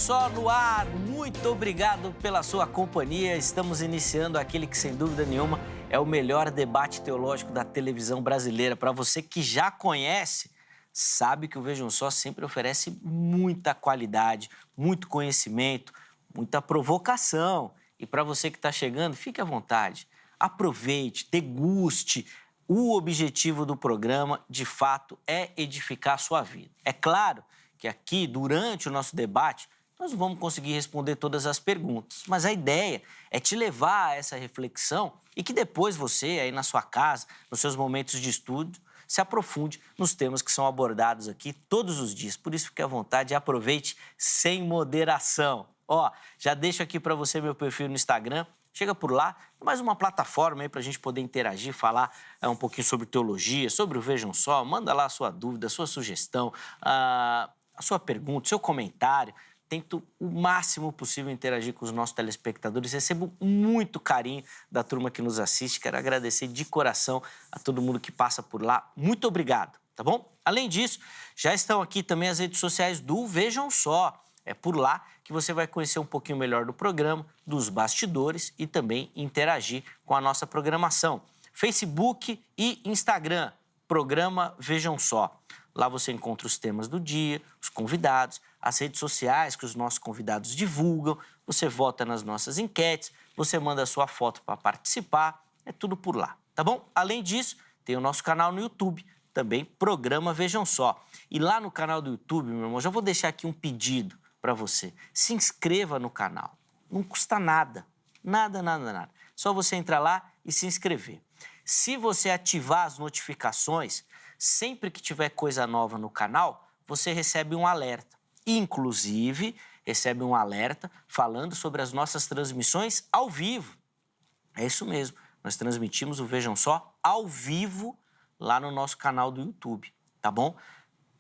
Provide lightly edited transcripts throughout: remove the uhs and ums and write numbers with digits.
Só no ar, muito obrigado pela sua companhia. Estamos iniciando aquele que, sem dúvida nenhuma, é o melhor debate teológico da televisão brasileira. Para você que já conhece, sabe que o Vejam Só sempre oferece muita qualidade, muito conhecimento, muita provocação. E para você que está chegando, fique à vontade, aproveite, deguste. O objetivo do programa, de fato, é edificar a sua vida. É claro que aqui, durante o nosso debate, nós não vamos conseguir responder todas as perguntas, mas a ideia é te levar a essa reflexão e que depois você, aí na sua casa, nos seus momentos de estudo, se aprofunde nos temas que são abordados aqui todos os dias. Por isso, fique à vontade e aproveite sem moderação. Ó, já deixo aqui para você meu perfil no Instagram. Chega por lá, mais uma plataforma aí para a gente poder interagir, falar um pouquinho sobre teologia, sobre o Vejam Só. Manda lá a sua dúvida, a sua sugestão, a sua pergunta, o seu comentário. Tento o máximo possível interagir com os nossos telespectadores. Recebo muito carinho da turma que nos assiste. Quero agradecer de coração a todo mundo que passa por lá. Muito obrigado, tá bom? Além disso, já estão aqui também as redes sociais do Vejam Só. É por lá que você vai conhecer um pouquinho melhor do programa, dos bastidores e também interagir com a nossa programação. Facebook e Instagram, programa Vejam Só. Lá você encontra os temas do dia, os convidados, as redes sociais que os nossos convidados divulgam, você vota nas nossas enquetes, você manda a sua foto para participar, é tudo por lá, tá bom? Além disso, tem o nosso canal no YouTube, também programa Vejam Só. E lá no canal do YouTube, meu irmão, já vou deixar aqui um pedido para você. Se inscreva no canal, não custa nada, nada. Só você entrar lá e se inscrever. Se você ativar as notificações, sempre que tiver coisa nova no canal, você recebe um alerta. Inclusive, recebe um alerta falando sobre as nossas transmissões ao vivo. É isso mesmo, nós transmitimos o Vejam Só ao vivo lá no nosso canal do YouTube, tá bom?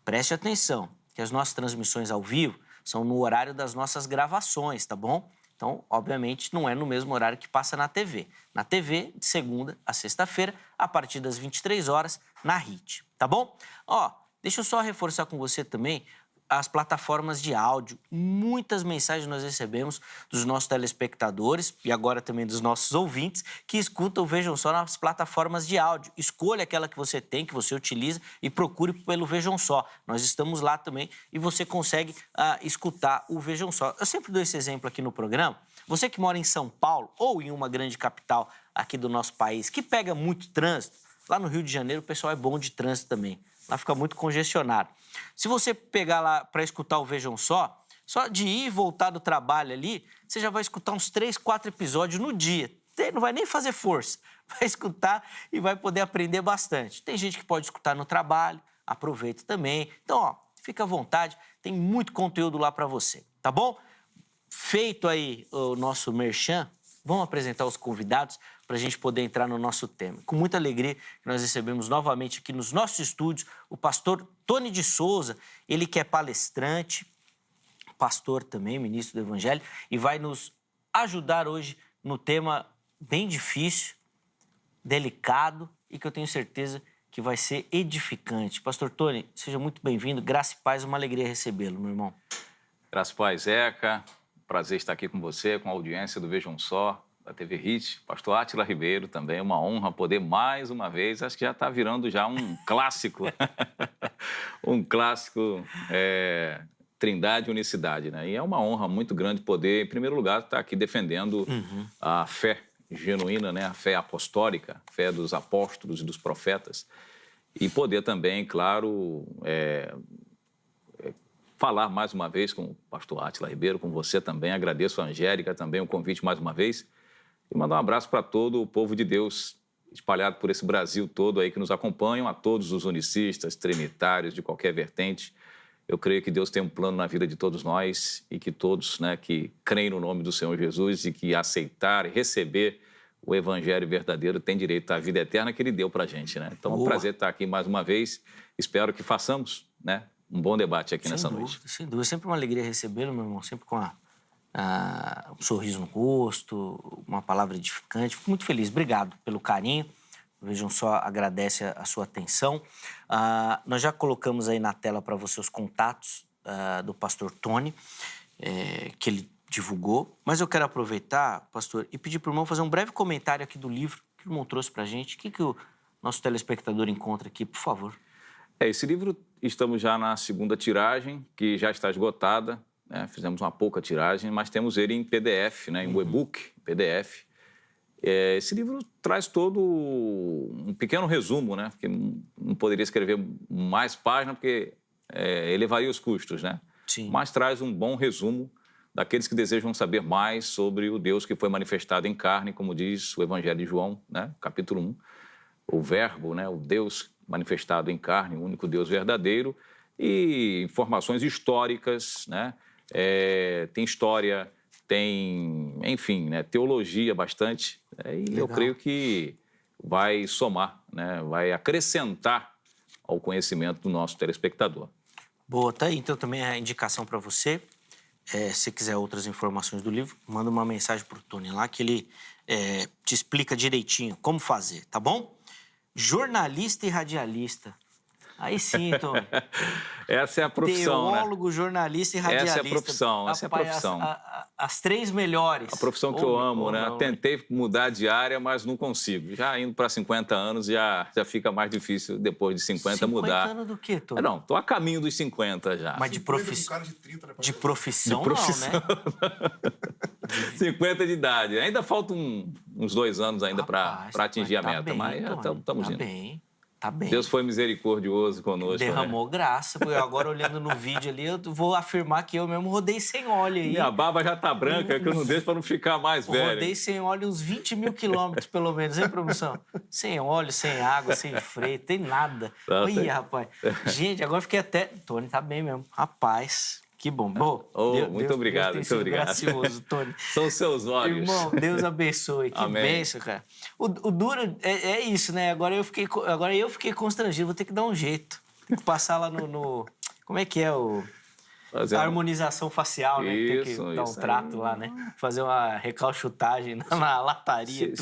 Preste atenção, que as nossas transmissões ao vivo são no horário das nossas gravações, tá bom? Então, obviamente, não é no mesmo horário que passa na TV. Na TV, de segunda a sexta-feira, a partir das 23 horas, na RIT, tá bom? Ó, deixa eu só reforçar com você também as plataformas de áudio. Muitas mensagens nós recebemos dos nossos telespectadores e agora também dos nossos ouvintes que escutam o Vejam Só nas plataformas de áudio. Escolha aquela que você tem, que você utiliza e procure pelo Vejam Só. Nós estamos lá também e você consegue escutar o Vejam Só. Eu sempre dou esse exemplo aqui no programa. Você que mora em São Paulo ou em uma grande capital aqui do nosso país, que pega muito trânsito, lá no Rio de Janeiro o pessoal é bom de trânsito também. Lá fica muito congestionado. Se você pegar lá para escutar o Vejam Só de ir e voltar do trabalho ali, você já vai escutar uns 3, 4 episódios no dia. Não vai nem fazer força. Vai escutar e vai poder aprender bastante. Tem gente que pode escutar no trabalho, aproveita também. Então, ó, fica à vontade, tem muito conteúdo lá para você, tá bom? Feito aí o nosso merchan, vamos apresentar os convidados para a gente poder entrar no nosso tema. Com muita alegria que nós recebemos novamente aqui nos nossos estúdios o pastor Tony de Souza, ele que é palestrante, pastor também, ministro do Evangelho, e vai nos ajudar hoje no tema bem difícil, delicado e que eu tenho certeza que vai ser edificante. Pastor Tony, seja muito bem-vindo, graça e paz, uma alegria recebê-lo, meu irmão. Graça e paz, Zeca. Prazer estar aqui com você, com a audiência do Vejam Só, da TV HIT. Pastor Átila Ribeiro também, uma honra poder mais uma vez, acho que já está virando já um clássico, um clássico, Trindade e Unicidade, né? E é uma honra muito grande poder, em primeiro lugar, estar aqui defendendo a fé genuína, né? A fé apostólica, a fé dos apóstolos e dos profetas, e poder também, claro, falar mais uma vez com o pastor Átila Ribeiro, com você também. Agradeço a Angélica também o convite mais uma vez. E mandar um abraço para todo o povo de Deus espalhado por esse Brasil todo aí que nos acompanham, a todos os unicistas, trinitários, de qualquer vertente. Eu creio que Deus tem um plano na vida de todos nós e que todos, né, que creem no nome do Senhor Jesus e que aceitar e receber o Evangelho verdadeiro têm direito à vida eterna que Ele deu para a gente, né? Então, é um prazer estar aqui mais uma vez. Espero que façamos, né, um bom debate aqui nessa noite. Sem dúvida. Sempre uma alegria recebê-lo, meu irmão, sempre com um sorriso no rosto, uma palavra edificante. Fico muito feliz. Obrigado pelo carinho. Vejam Só, agradece a sua atenção. Nós já colocamos aí na tela para você os contatos do pastor Tony. que ele divulgou. Mas eu quero aproveitar, pastor, e pedir para o irmão fazer um breve comentário aqui do livro que o irmão trouxe para a gente. O que o nosso telespectador encontra aqui, por favor? Esse livro, estamos já na segunda tiragem, que já está esgotada, né? Fizemos uma pouca tiragem, mas temos ele em PDF, né? Em e-book, PDF. Esse livro traz todo um pequeno resumo, né? Porque não poderia escrever mais páginas, porque elevaria os custos, né? Sim. Mas traz um bom resumo daqueles que desejam saber mais sobre o Deus que foi manifestado em carne, como diz o Evangelho de João, né? Capítulo 1. O Verbo, né? O Deus manifestado em carne, o único Deus verdadeiro, e informações históricas, né? Tem história, tem, enfim, né? Teologia bastante, e Legal. eu creio que vai somar, né? Vai acrescentar ao conhecimento do nosso telespectador. Boa, tá aí então também a indicação para você. Se quiser outras informações do livro, manda uma mensagem para o Tony lá que ele te explica direitinho como fazer, tá bom? Jornalista e radialista. Aí sim, Tony. Essa é a profissão, Teólogo, né? jornalista e radialista. Essa é a profissão, essa é a profissão. As três melhores. A profissão que eu amo, né? Tentei mudar de área, mas não consigo. Já indo para 50 anos, já fica mais difícil, depois de 50 mudar. 50 anos do quê, Tony? Não, estou a caminho dos 50 já. Mas de profissão, de profissão, De profissão, não, né? 50 de idade. Ainda faltam uns 2 anos ainda para atingir a meta, mas já estamos indo. Tá bem. Deus foi misericordioso conosco. Derramou graça. Porque agora, olhando no vídeo ali, eu vou afirmar que eu mesmo rodei sem óleo aí. Minha barba já tá branca, que eu não deixo para não ficar mais velho. Rodei sem óleo uns 20 mil quilômetros, pelo menos, hein, produção? Sem óleo, sem água, sem freio, tem nada. Olha, rapaz. Gente, agora fiquei até... Tony tá bem mesmo. Rapaz... Que bom. Muito obrigado, Deus muito obrigado. Gracioso, Tony. São os seus olhos. Irmão, Deus abençoe. Que Amém. bênção, cara. O duro é isso, né? Agora eu fiquei constrangido. Vou ter que dar um jeito. Tem que passar lá no como é que é a harmonização facial, né? Tem que dar um trato lá, né? Fazer uma recalchutagem na lataria.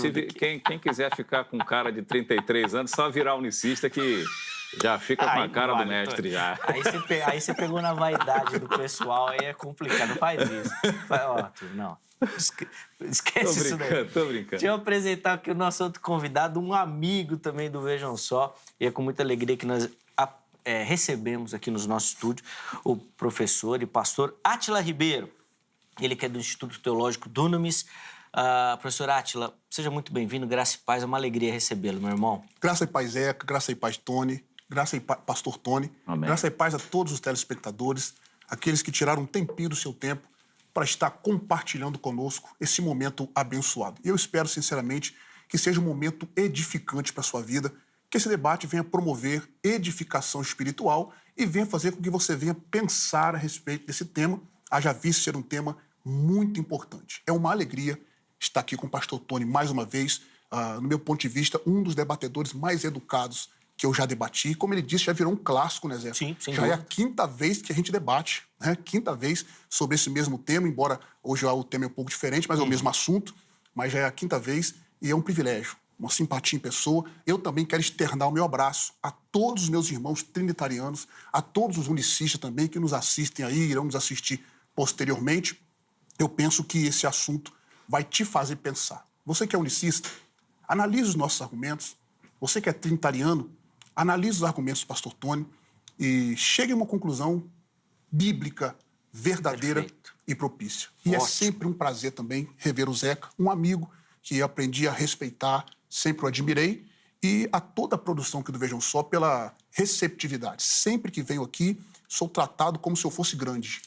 Quem quiser ficar com cara de 33 anos, só virar unicista que... Já fica com a cara do mestre, já. Aí você pegou na vaidade do pessoal, aí é complicado. Não faz isso. Não. Esquece isso daí. Tô brincando. Deixa eu apresentar aqui o nosso outro convidado, um amigo também do Vejam Só. E é com muita alegria que nós recebemos aqui nos nossos estúdios o professor e pastor Átila Ribeiro. Ele que é do Instituto Teológico Dunamis. Professor Átila, seja muito bem-vindo. Graça e paz. É uma alegria recebê-lo, meu irmão. Graça e paz, Zeca. Graça e paz, Tony. Graça e paz, pastor Tony. Amém. Graça e paz a todos os telespectadores, aqueles que tiraram um tempinho do seu tempo para estar compartilhando conosco esse momento abençoado. E eu espero, sinceramente, que seja um momento edificante para a sua vida, que esse debate venha promover edificação espiritual e venha fazer com que você venha pensar a respeito desse tema, haja visto ser um tema muito importante. É uma alegria estar aqui com o pastor Tony mais uma vez, no meu ponto de vista, um dos debatedores mais educados que eu já debati. Como ele disse, já virou um clássico, né, Zé? Sim, sem já dúvida. É a quinta vez que a gente debate, né? Quinta vez sobre esse mesmo tema, embora hoje o tema é um pouco diferente, mas é o mesmo assunto, mas já é a quinta vez e é um privilégio, uma simpatia em pessoa. Eu também quero externar o meu abraço a todos os meus irmãos trinitarianos, a todos os unicistas também que nos assistem aí, irão nos assistir posteriormente. Eu penso que esse assunto vai te fazer pensar. Você que é unicista, analise os nossos argumentos. Você que é trinitariano, analise os argumentos do pastor Tony e chegue a uma conclusão bíblica, verdadeira. Perfeito. E propícia. E ótimo. É sempre um prazer também rever o Zeca, um amigo que eu aprendi a respeitar, sempre o admirei, e a toda a produção aqui do Vejam Só pela receptividade. Sempre que venho aqui, sou tratado como se eu fosse grande.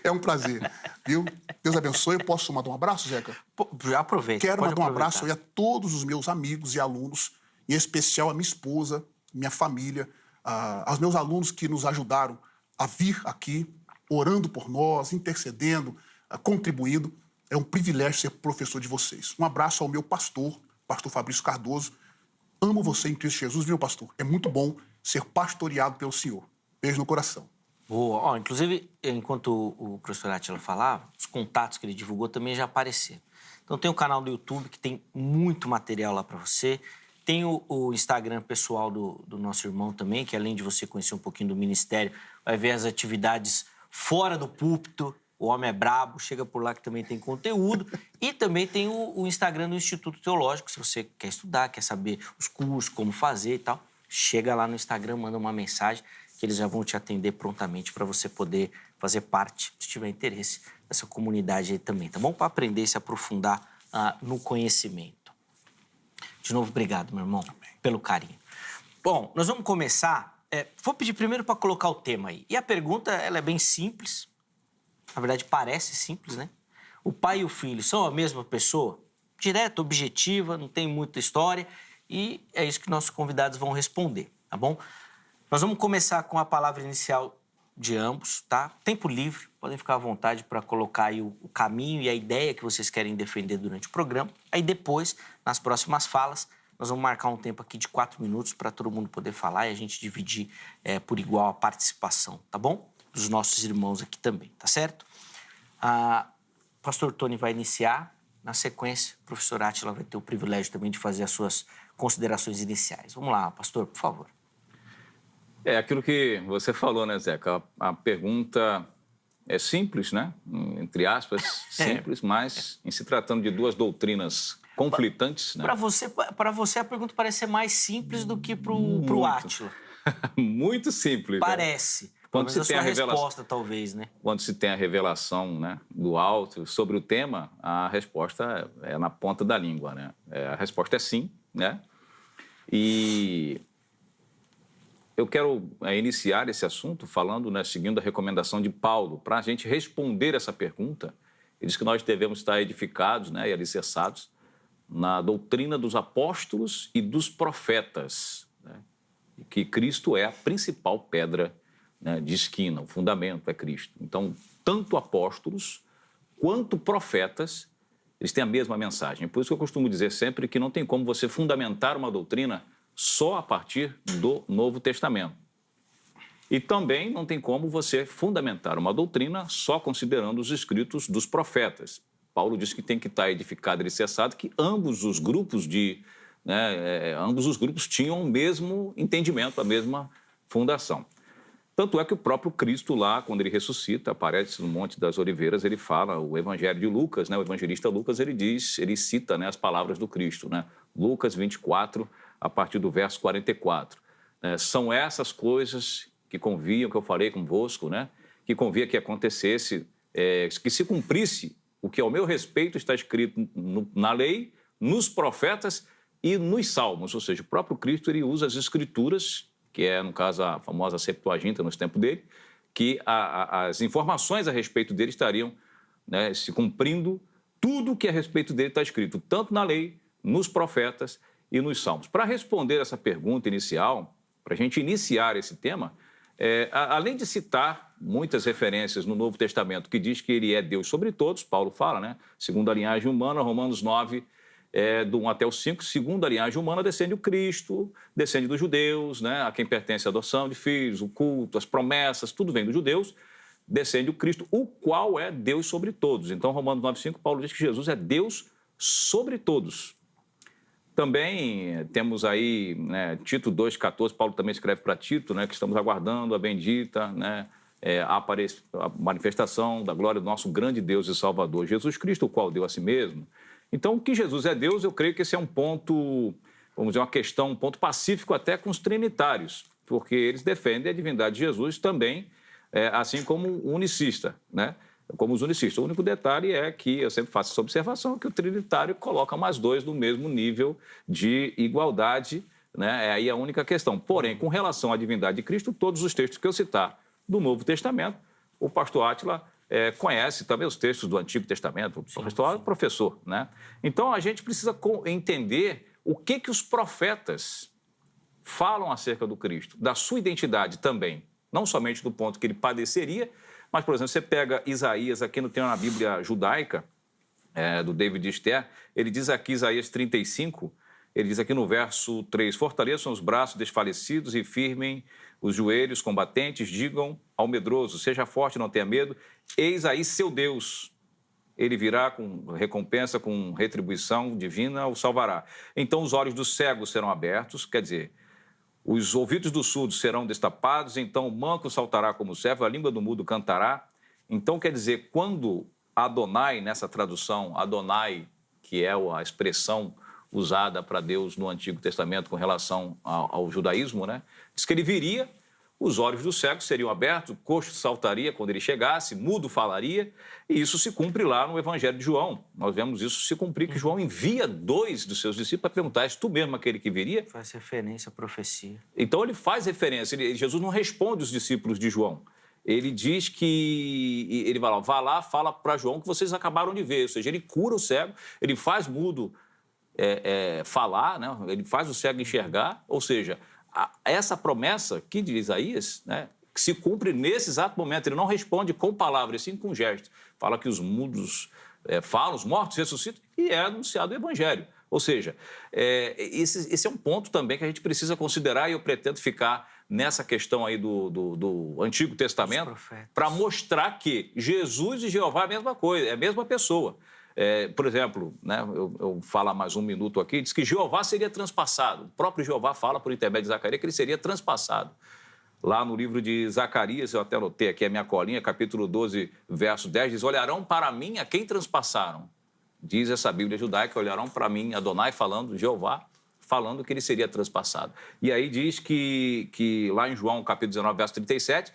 É um prazer, viu? Deus abençoe. Eu posso mandar um abraço, Zeca? Já aproveita. Quero mandar um abraço aí a todos os meus amigos e alunos, em especial a minha esposa, minha família, aos meus alunos que nos ajudaram a vir aqui, orando por nós, intercedendo, contribuindo. É um privilégio ser professor de vocês. Um abraço ao meu pastor Fabrício Cardoso. Amo você em Cristo Jesus, viu, pastor? É muito bom ser pastoreado pelo Senhor. Beijo no coração. Boa. Inclusive, enquanto o professor Átila falava, os contatos que ele divulgou também já apareceram. Então, tem o canal do YouTube, que tem muito material lá para você. Tem o Instagram pessoal do nosso irmão também, que além de você conhecer um pouquinho do ministério, vai ver as atividades fora do púlpito. O homem é brabo, chega por lá que também tem conteúdo. E também tem o Instagram do Instituto Teológico, se você quer estudar, quer saber os cursos, como fazer e tal. Chega lá no Instagram, manda uma mensagem que eles já vão te atender prontamente para você poder fazer parte, se tiver interesse, dessa comunidade aí também, tá bom? Para aprender e se aprofundar no conhecimento. De novo, obrigado, meu irmão, pelo carinho. Bom, nós vamos começar. Vou pedir primeiro para colocar o tema aí. E a pergunta, ela é bem simples. Na verdade, parece simples, né? O pai e o filho são a mesma pessoa? Direta, objetiva, não tem muita história. E é isso que nossos convidados vão responder, tá bom? Nós vamos começar com a palavra inicial de ambos, tá? Tempo livre, podem ficar à vontade para colocar aí o caminho e a ideia que vocês querem defender durante o programa. Aí depois, nas próximas falas, nós vamos marcar um tempo aqui de 4 minutos para todo mundo poder falar e a gente dividir por igual a participação, tá bom? Dos nossos irmãos aqui também, tá certo? O pastor Tony vai iniciar. Na sequência, o professor Átila vai ter o privilégio também de fazer as suas considerações iniciais. Vamos lá, pastor, por favor. É aquilo que você falou, né, Zeca? A pergunta é simples, né? Entre aspas, simples, mas em se tratando de duas doutrinas conflitantes, né? Para você, a pergunta parece ser mais simples do que para o Átila. Muito simples. Parece. Né? Quando se tem a resposta, talvez, né? Quando se tem a revelação, né, do alto sobre o tema, a resposta é na ponta da língua, né? A resposta é sim, né? E eu quero iniciar esse assunto falando, né, seguindo a recomendação de Paulo, para a gente responder essa pergunta. Ele diz que nós devemos estar edificados, né, e alicerçados na doutrina dos apóstolos e dos profetas, né? E que Cristo é a principal pedra, né, de esquina, o fundamento é Cristo. Então, tanto apóstolos quanto profetas, eles têm a mesma mensagem. Por isso que eu costumo dizer sempre que não tem como você fundamentar uma doutrina só a partir do Novo Testamento. E também não tem como você fundamentar uma doutrina só considerando os escritos dos profetas. Paulo diz que tem que estar edificado e alicerçado, que ambos os grupos tinham o mesmo entendimento, a mesma fundação. Tanto é que o próprio Cristo lá, quando ele ressuscita, aparece no Monte das Oliveiras, ele fala, o Evangelho de Lucas, né, o evangelista Lucas, ele cita, né, as palavras do Cristo, né? Lucas 24, a partir do verso 44. São essas coisas que conviam, que eu falei convosco, né? Que convia que acontecesse, que se cumprisse o que ao meu respeito está escrito na lei, nos profetas e nos salmos. Ou seja, o próprio Cristo ele usa as escrituras, que é, no caso, a famosa Septuaginta nos tempos dele, que as informações a respeito dele estariam, né, se cumprindo tudo que a respeito dele está escrito, tanto na lei, nos profetas e nos salmos. Para responder essa pergunta inicial, para a gente iniciar esse tema, além de citar muitas referências no Novo Testamento que diz que ele é Deus sobre todos, Paulo fala, né? Segundo a linhagem humana, Romanos 9, do 1 até o 5, segundo a linhagem humana, descende o Cristo, descende dos judeus, né? A quem pertence a adoção de filhos, o culto, as promessas, tudo vem dos judeus, descende o Cristo, o qual é Deus sobre todos. Então, Romanos 9, 5, Paulo diz que Jesus é Deus sobre todos. Também temos aí, né, Tito 2,14, Paulo também escreve para Tito, né, que estamos aguardando a bendita, né, a manifestação da glória do nosso grande Deus e Salvador, Jesus Cristo, o qual deu a si mesmo. Então, que Jesus é Deus, eu creio que esse é um ponto, vamos dizer, uma questão, um ponto pacífico até com os trinitários, porque eles defendem a divindade de Jesus também, assim como o unicista, né? Como os unicistas. O único detalhe é que, eu sempre faço essa observação, que o trinitário coloca mais dois no mesmo nível de igualdade, né? É aí a única questão. Porém, com relação à divindade de Cristo, todos os textos que eu citar do Novo Testamento, o pastor Átila conhece também os textos do Antigo Testamento, o pastor é professor, né? Então, a gente precisa entender o que os profetas falam acerca do Cristo, da sua identidade também, não somente do ponto que ele padeceria, mas, por exemplo, você pega Isaías, aqui no tem na Bíblia judaica, do David Esther, ele diz aqui, Isaías 35, ele diz aqui no verso 3, fortaleçam os braços desfalecidos e firmem os joelhos combatentes, digam ao medroso, seja forte, não tenha medo, eis aí seu Deus, ele virá com recompensa, com retribuição divina, o salvará. Então os olhos dos cegos serão abertos, quer dizer, Os ouvidos do surdo serão destapados, então o manco saltará como servo, a língua do mudo cantará. Então, quer dizer, quando Adonai, nessa tradução, Adonai, que é a expressão usada para Deus no Antigo Testamento com relação ao judaísmo, né? Diz que ele viria, os olhos do cego seriam abertos, o coxo saltaria quando ele chegasse, mudo falaria, e isso se cumpre lá no Evangelho de João. Nós vemos isso se cumprir, que João envia 2 dos seus discípulos para perguntar, és tu mesmo aquele que viria? Faz referência à profecia. Então ele faz referência, Jesus não responde os discípulos de João. Ele diz que, ele vai lá, fala para João que vocês acabaram de ver, ou seja, ele cura o cego, ele faz mudo falar, né? Ele faz o cego enxergar, ou seja, essa promessa aqui de Isaías, né, que se cumpre nesse exato momento, ele não responde com palavras, sim com gestos. Fala que os mudos falam, os mortos ressuscitam e é anunciado o Evangelho. Ou seja, esse é um ponto também que a gente precisa considerar e eu pretendo ficar nessa questão aí do Antigo Testamento para mostrar que Jesus e Jeová é a mesma coisa, é a mesma pessoa. Por exemplo, né, eu falo mais um minuto aqui, diz que Jeová seria transpassado. O próprio Jeová fala por intermédio de Zacarias que ele seria transpassado. Lá no livro de Zacarias, eu até anotei aqui a minha colinha, capítulo 12, verso 10, diz, olharão para mim a quem transpassaram. Diz essa Bíblia judaica, olharão para mim, Adonai falando, Jeová, falando que ele seria transpassado. E aí diz que lá em João, capítulo 19, verso 37,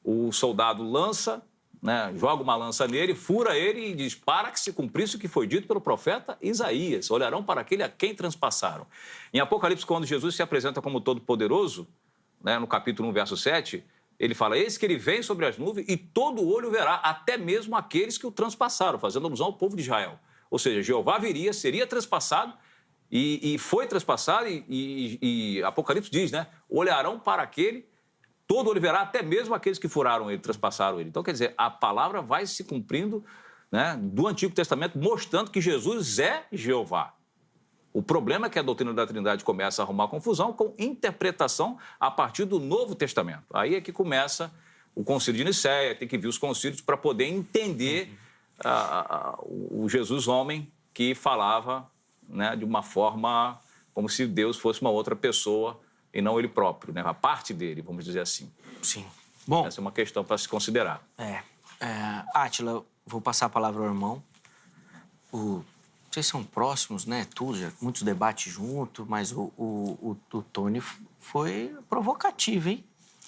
o soldado lança, né, joga uma lança nele, fura ele e diz, para que se cumprisse o que foi dito pelo profeta Isaías, olharão para aquele a quem transpassaram. Em Apocalipse, quando Jesus se apresenta como Todo-Poderoso, né, no capítulo 1, verso 7, ele fala, eis que ele vem sobre as nuvens e todo olho verá, até mesmo aqueles que o transpassaram, fazendo alusão ao povo de Israel. Ou seja, Jeová viria, seria transpassado, e foi transpassado, e Apocalipse diz, né, olharão para aquele, todo olho verá, até mesmo aqueles que furaram ele, transpassaram ele. Então, quer dizer, a palavra vai se cumprindo, né, do Antigo Testamento, mostrando que Jesus é Jeová. O problema é que a doutrina da Trindade começa a arrumar confusão com interpretação a partir do Novo Testamento. Aí é que começa o Concílio de Nicéia, tem que vir os concílios para poder entender o Jesus homem que falava, né, de uma forma como se Deus fosse uma outra pessoa e não ele próprio, né, a parte dele, vamos dizer assim. Sim. Bom, essa é uma questão para se considerar. Átila, vou passar a palavra ao irmão. Vocês são próximos, né? Tudo, já, muitos debates juntos, mas o Tony foi provocativo, hein?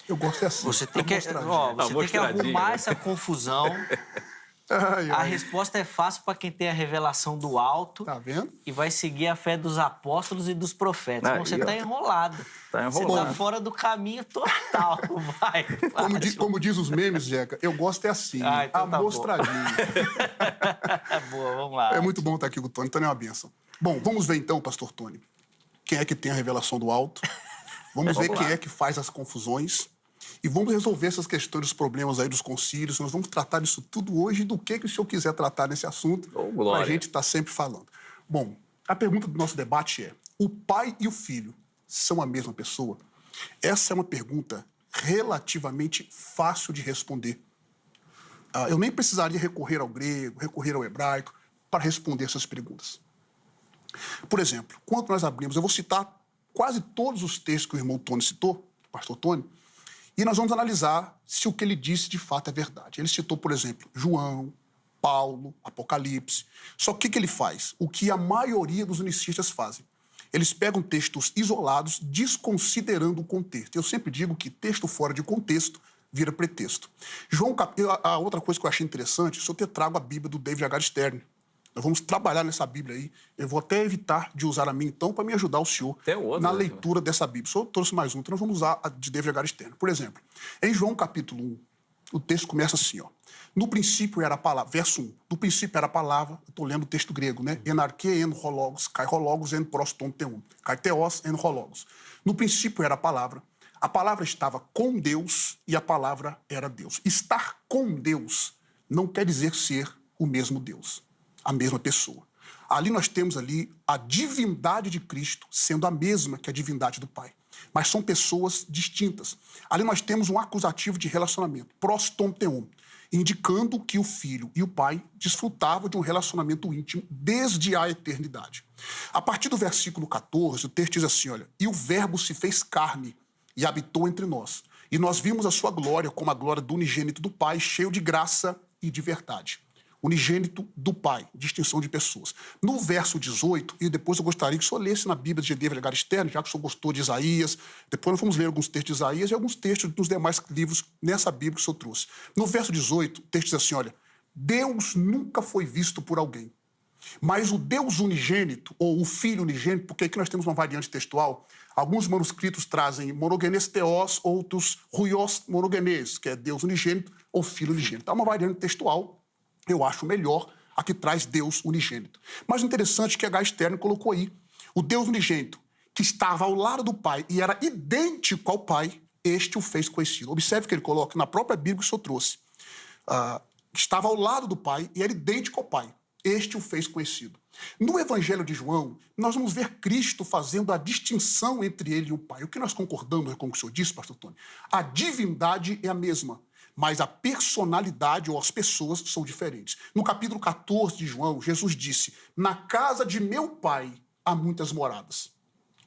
Eu gosto assim. Você tem que arrumar essa confusão. A resposta é fácil para quem tem a revelação do alto. Tá vendo? E vai seguir a fé dos apóstolos e dos profetas. Então você está enrolado. Tá enrolado. Você está fora do caminho total. Vai. Como diz os memes, Jeca, eu gosto assim. Então tá amostradinho. Boa, vamos lá. É muito bom estar aqui com o Tony. Tony é uma bênção. Bom, vamos ver então, pastor Tony. Quem é que tem a revelação do alto? Vamos ver quem é que faz as confusões. E vamos resolver essas questões, os problemas aí dos concílios. Nós vamos tratar disso tudo hoje, do que o senhor quiser tratar nesse assunto, para a gente estar sempre falando. Bom, a pergunta do nosso debate é, o pai e o filho são a mesma pessoa? Essa é uma pergunta relativamente fácil de responder. Eu nem precisaria recorrer ao grego, recorrer ao hebraico, para responder essas perguntas. Por exemplo, quando nós abrimos, eu vou citar quase todos os textos que o irmão Tony citou, o pastor Tony, e nós vamos analisar se o que ele disse de fato é verdade. Ele citou, por exemplo, João, Paulo, Apocalipse. Só que o que ele faz? O que a maioria dos unicistas fazem. Eles pegam textos isolados, desconsiderando o contexto. Eu sempre digo que texto fora de contexto vira pretexto. A outra coisa que eu achei interessante, se eu te trago a Bíblia do David H. Stern. Nós vamos trabalhar nessa Bíblia aí. Eu vou até evitar de usar a minha, então, para me ajudar o senhor na leitura dessa Bíblia. Só trouxe mais um, então nós vamos usar a de David H. Stern. Por exemplo, em João capítulo 1, o texto começa assim, ó. No princípio era a palavra, verso 1. No princípio era a palavra, eu estou lendo o texto grego, né? Enarque en hologos, kai hologos en proston teum, kai theos en hologos. No princípio era a palavra estava com Deus e a palavra era Deus. Estar com Deus não quer dizer ser o mesmo Deus, a mesma pessoa. Ali nós temos ali a divindade de Cristo sendo a mesma que a divindade do Pai. Mas são pessoas distintas. Ali nós temos um acusativo de relacionamento, proston teum. indicando que o Filho e o Pai desfrutavam de um relacionamento íntimo desde a eternidade. A partir do versículo 14, o texto diz assim, olha, e o Verbo se fez carne e habitou entre nós, e nós vimos a sua glória como a glória do unigênito do Pai, cheio de graça e de verdade. Unigênito do Pai, distinção de pessoas. No verso 18, e depois eu gostaria que o senhor lesse na Bíblia de G.D. Vergara Stern, já que o senhor gostou de Isaías, depois nós vamos ler alguns textos de Isaías e alguns textos dos demais livros nessa Bíblia que o senhor trouxe. No verso 18, o texto diz assim, olha, Deus nunca foi visto por alguém, mas o Deus unigênito, ou o Filho unigênito, porque aqui nós temos uma variante textual, alguns manuscritos trazem monogenes theos, outros huios monogenes, que é Deus unigênito ou Filho unigênito. É uma variante textual, eu acho melhor a que traz Deus unigênito. Mas o interessante é que H. Stern colocou aí, o Deus unigênito, que estava ao lado do Pai e era idêntico ao Pai, este o fez conhecido. Observe que ele coloca na própria Bíblia que o senhor trouxe. Estava ao lado do Pai e era idêntico ao Pai. Este o fez conhecido. No Evangelho de João, nós vamos ver Cristo fazendo a distinção entre ele e o Pai. O que nós concordamos com o que o senhor disse, pastor Tony? A divindade é a mesma, mas a personalidade ou as pessoas são diferentes. No capítulo 14 de João, Jesus disse, na casa de meu Pai há muitas moradas.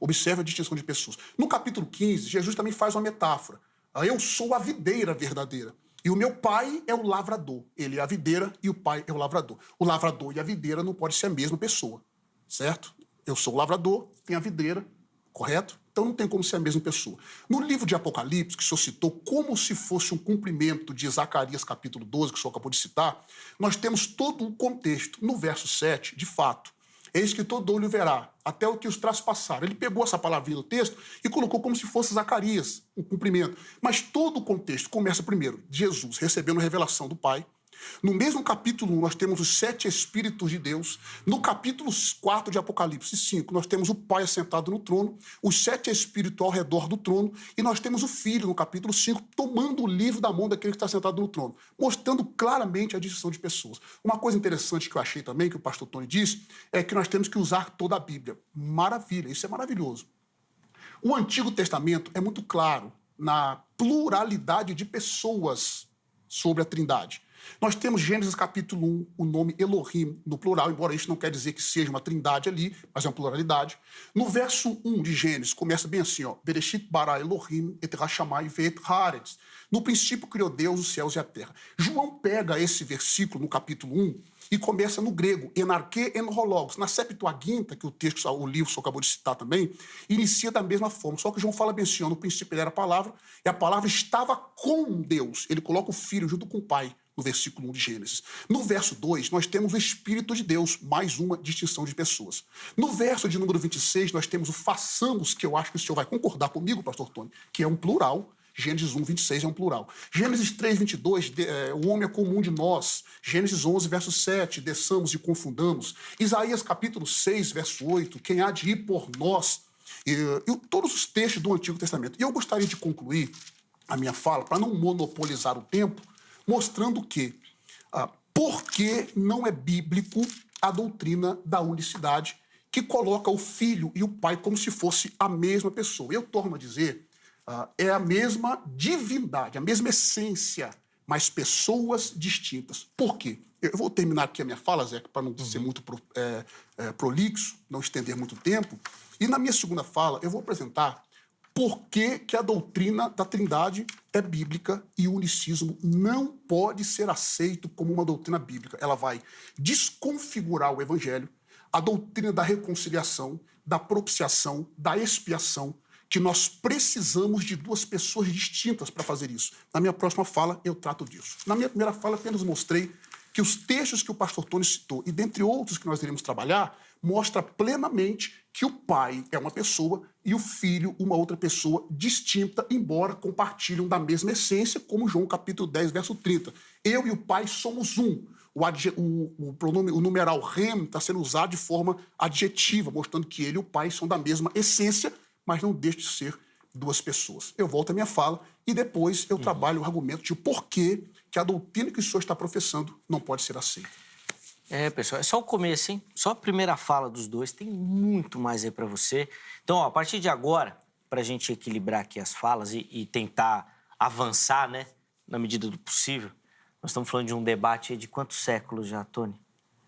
Observe a distinção de pessoas. No capítulo 15, Jesus também faz uma metáfora. Eu sou a videira verdadeira. E o meu pai é o lavrador. Ele é a videira e o pai é o lavrador. O lavrador e a videira não podem ser a mesma pessoa, certo? Eu sou o lavrador, tem a videira, correto? Então não tem como ser a mesma pessoa. No livro de Apocalipse, que o senhor citou, como se fosse um cumprimento de Zacarias capítulo 12, que o senhor acabou de citar, nós temos todo o contexto. No verso 7, de fato, eis que todo olho verá, até o que os traspassaram. Ele pegou essa palavrinha do texto e colocou como se fosse Zacarias, um cumprimento. Mas todo o contexto começa primeiro, Jesus recebendo revelação do Pai. No mesmo capítulo 1, nós temos os 7 Espíritos de Deus. No capítulo 4 de Apocalipse 5, nós temos o Pai assentado no trono, os 7 Espíritos ao redor do trono, e nós temos o Filho, no capítulo 5, tomando o livro da mão daquele que está sentado no trono, mostrando claramente a distinção de pessoas. Uma coisa interessante que eu achei também, que o pastor Tony disse, é que nós temos que usar toda a Bíblia. Maravilha, isso é maravilhoso. O Antigo Testamento é muito claro na pluralidade de pessoas sobre a Trindade. Nós temos Gênesis capítulo 1, o nome Elohim no plural, embora isso não quer dizer que seja uma trindade ali, mas é uma pluralidade. No verso 1 de Gênesis, começa bem assim, ó, Bereshit bara Elohim et hashamai ve'et haaretz. No princípio criou Deus os céus e a terra. João pega esse versículo no capítulo 1 e começa no grego, enarque en hologos. Na Septuaginta, que o livro que o senhor acabou de citar também, inicia da mesma forma. Só que João fala bem assim, ó, no princípio ele era a palavra, e a palavra estava com Deus. Ele coloca o Filho junto com o Pai, no versículo 1 de Gênesis. No verso 2, nós temos o Espírito de Deus, mais uma distinção de pessoas. No verso de número 26, nós temos o façamos, que eu acho que o senhor vai concordar comigo, pastor Tony, que é um plural. Gênesis 1, 26 é um plural. Gênesis 3, 22, o homem é comum de nós. Gênesis 11, verso 7, desçamos e confundamos. Isaías capítulo 6, verso 8, quem há de ir por nós. E todos os textos do Antigo Testamento. E eu gostaria de concluir a minha fala, para não monopolizar o tempo, mostrando que, porque não é bíblico a doutrina da unicidade, que coloca o Filho e o Pai como se fosse a mesma pessoa. Eu torno a dizer, é a mesma divindade, a mesma essência, mas pessoas distintas. Por quê? Eu vou terminar aqui a minha fala, Zé, para não ser muito prolixo, não estender muito tempo. E na minha segunda fala, eu vou apresentar por que a doutrina da Trindade é bíblica e o unicismo não pode ser aceito como uma doutrina bíblica. Ela vai desconfigurar o Evangelho, a doutrina da reconciliação, da propiciação, da expiação, que nós precisamos de duas pessoas distintas para fazer isso. Na minha próxima fala, eu trato disso. Na minha primeira fala, apenas mostrei que os textos que o pastor Tony citou, e dentre outros que nós iremos trabalhar, mostra plenamente que o Pai é uma pessoa e o Filho uma outra pessoa distinta, embora compartilham da mesma essência, como João capítulo 10, verso 30. Eu e o Pai somos um. O numeral rem está sendo usado de forma adjetiva, mostrando que ele e o Pai são da mesma essência, mas não deixam de ser duas pessoas. Eu volto à minha fala e depois eu trabalho o argumento de porquê que a doutrina que o senhor está professando não pode ser aceita. Pessoal, é só o começo, hein? Só a primeira fala dos dois, tem muito mais aí para você. Então, ó, a partir de agora, para a gente equilibrar aqui as falas e tentar avançar, né, na medida do possível, Nós estamos falando de um debate de quantos séculos já, Tony?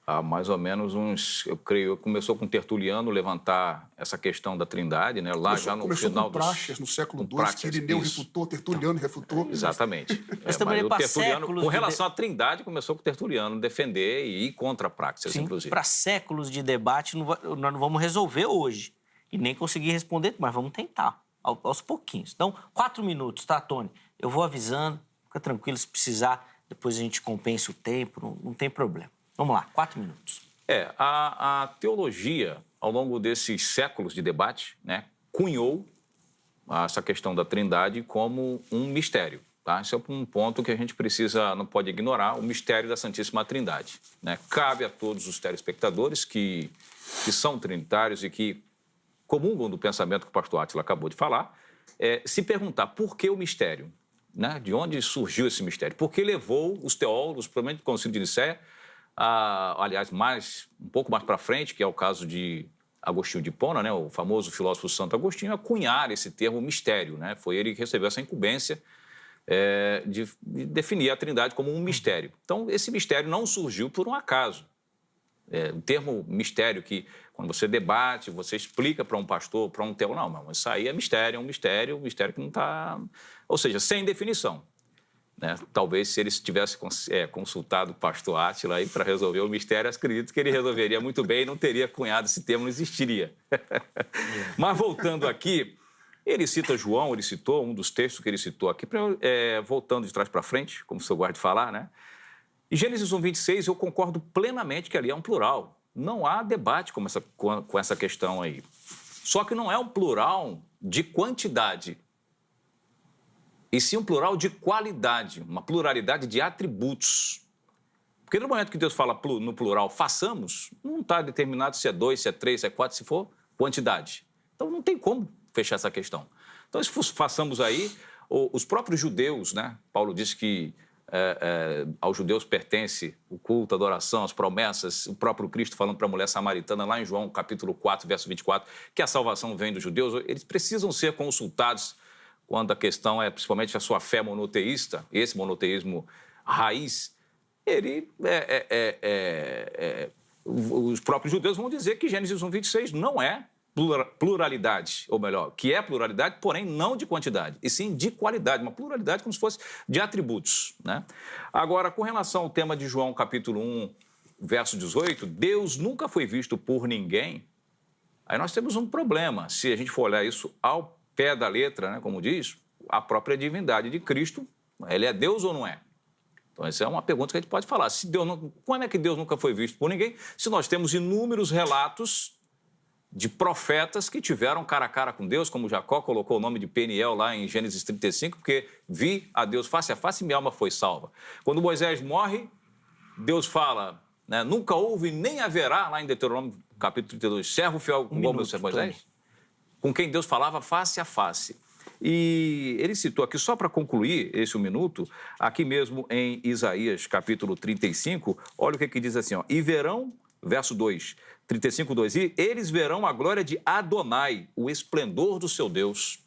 Há mais ou menos uns, eu creio, começou com Tertuliano levantar essa questão da Trindade, né? Lá já no final com Práxeas, no século II, que Irineu refutou, Tertuliano refutou. Exatamente. Mas também o Tertuliano, séculos com relação à Trindade, começou com o Tertuliano defender e ir contra Práxeas, inclusive. Para séculos de debate, nós não vamos resolver hoje. E nem conseguir responder, mas vamos tentar, aos pouquinhos. Então, 4 minutos, tá, Tony? Eu vou avisando, fica tranquilo, se precisar, depois a gente compensa o tempo, não tem problema. Vamos lá, 4 minutos. A teologia, ao longo desses séculos de debate, né, cunhou essa questão da Trindade como um mistério. Tá? Esse é um ponto que a gente não pode ignorar, o mistério da Santíssima Trindade. Né? Cabe a todos os telespectadores que são trinitários e que comungam do pensamento que o pastor Átila acabou de falar, se perguntar por que o mistério? Né? De onde surgiu esse mistério? Por que levou os teólogos, provavelmente do Concílio de Nicéia, aliás, um pouco mais para frente, que é o caso de Agostinho de Hipona, né, o famoso filósofo Santo Agostinho, a cunhar esse termo mistério. Né? Foi ele que recebeu essa incumbência de definir a Trindade como um mistério. Então, esse mistério não surgiu por um acaso. O termo mistério, que quando você debate, você explica para um pastor, para um teólogo, não, isso aí é um mistério que não está... Ou seja, sem definição. Né? Talvez se ele tivesse consultado o pastor Átila aí para resolver o mistério, acredito que ele resolveria muito bem e não teria cunhado esse termo, não existiria. Mas voltando aqui, ele citou um dos textos que ele citou aqui, voltando de trás para frente, como o senhor gosta de falar, né? Em Gênesis 1:26, eu concordo plenamente que ali é um plural. Não há debate com essa questão aí. Só que não é um plural de quantidade, e sim um plural de qualidade, uma pluralidade de atributos. Porque no momento que Deus fala no plural, façamos, não está determinado se é 2, se é 3, se é 4, se for quantidade. Então não tem como fechar essa questão. Então, se façamos aí, os próprios judeus, né? Paulo diz que aos judeus pertence o culto, a adoração, as promessas, o próprio Cristo falando para a mulher samaritana, lá em João, capítulo 4, verso 24, que a salvação vem dos judeus, eles precisam ser consultados quando a questão é principalmente a sua fé monoteísta, esse monoteísmo raiz, os próprios judeus vão dizer que Gênesis 1:26 não é pluralidade, ou melhor, que é pluralidade, porém não de quantidade, e sim de qualidade, uma pluralidade como se fosse de atributos. Né? Agora, com relação ao tema de João, capítulo 1, verso 18, Deus nunca foi visto por ninguém, aí nós temos um problema, se a gente for olhar isso ao pé da letra, né, como diz, a própria divindade de Cristo, ele é Deus ou não é? Então, essa é uma pergunta que a gente pode falar. Como é que Deus nunca foi visto por ninguém, se nós temos inúmeros relatos de profetas que tiveram cara a cara com Deus, como Jacó colocou o nome de Peniel lá em Gênesis 35, porque vi a Deus face a face e minha alma foi salva. Quando Moisés morre, Deus fala, né, nunca houve nem haverá, lá em Deuteronômio capítulo 32, servo fiel igual meu servo Moisés, com quem Deus falava face a face. E ele citou aqui, só para concluir esse 1 minuto, aqui mesmo em Isaías capítulo 35, olha o que diz assim, ó, e verão, verso 2, 35, 2, e eles verão a glória de Adonai, o esplendor do seu Deus.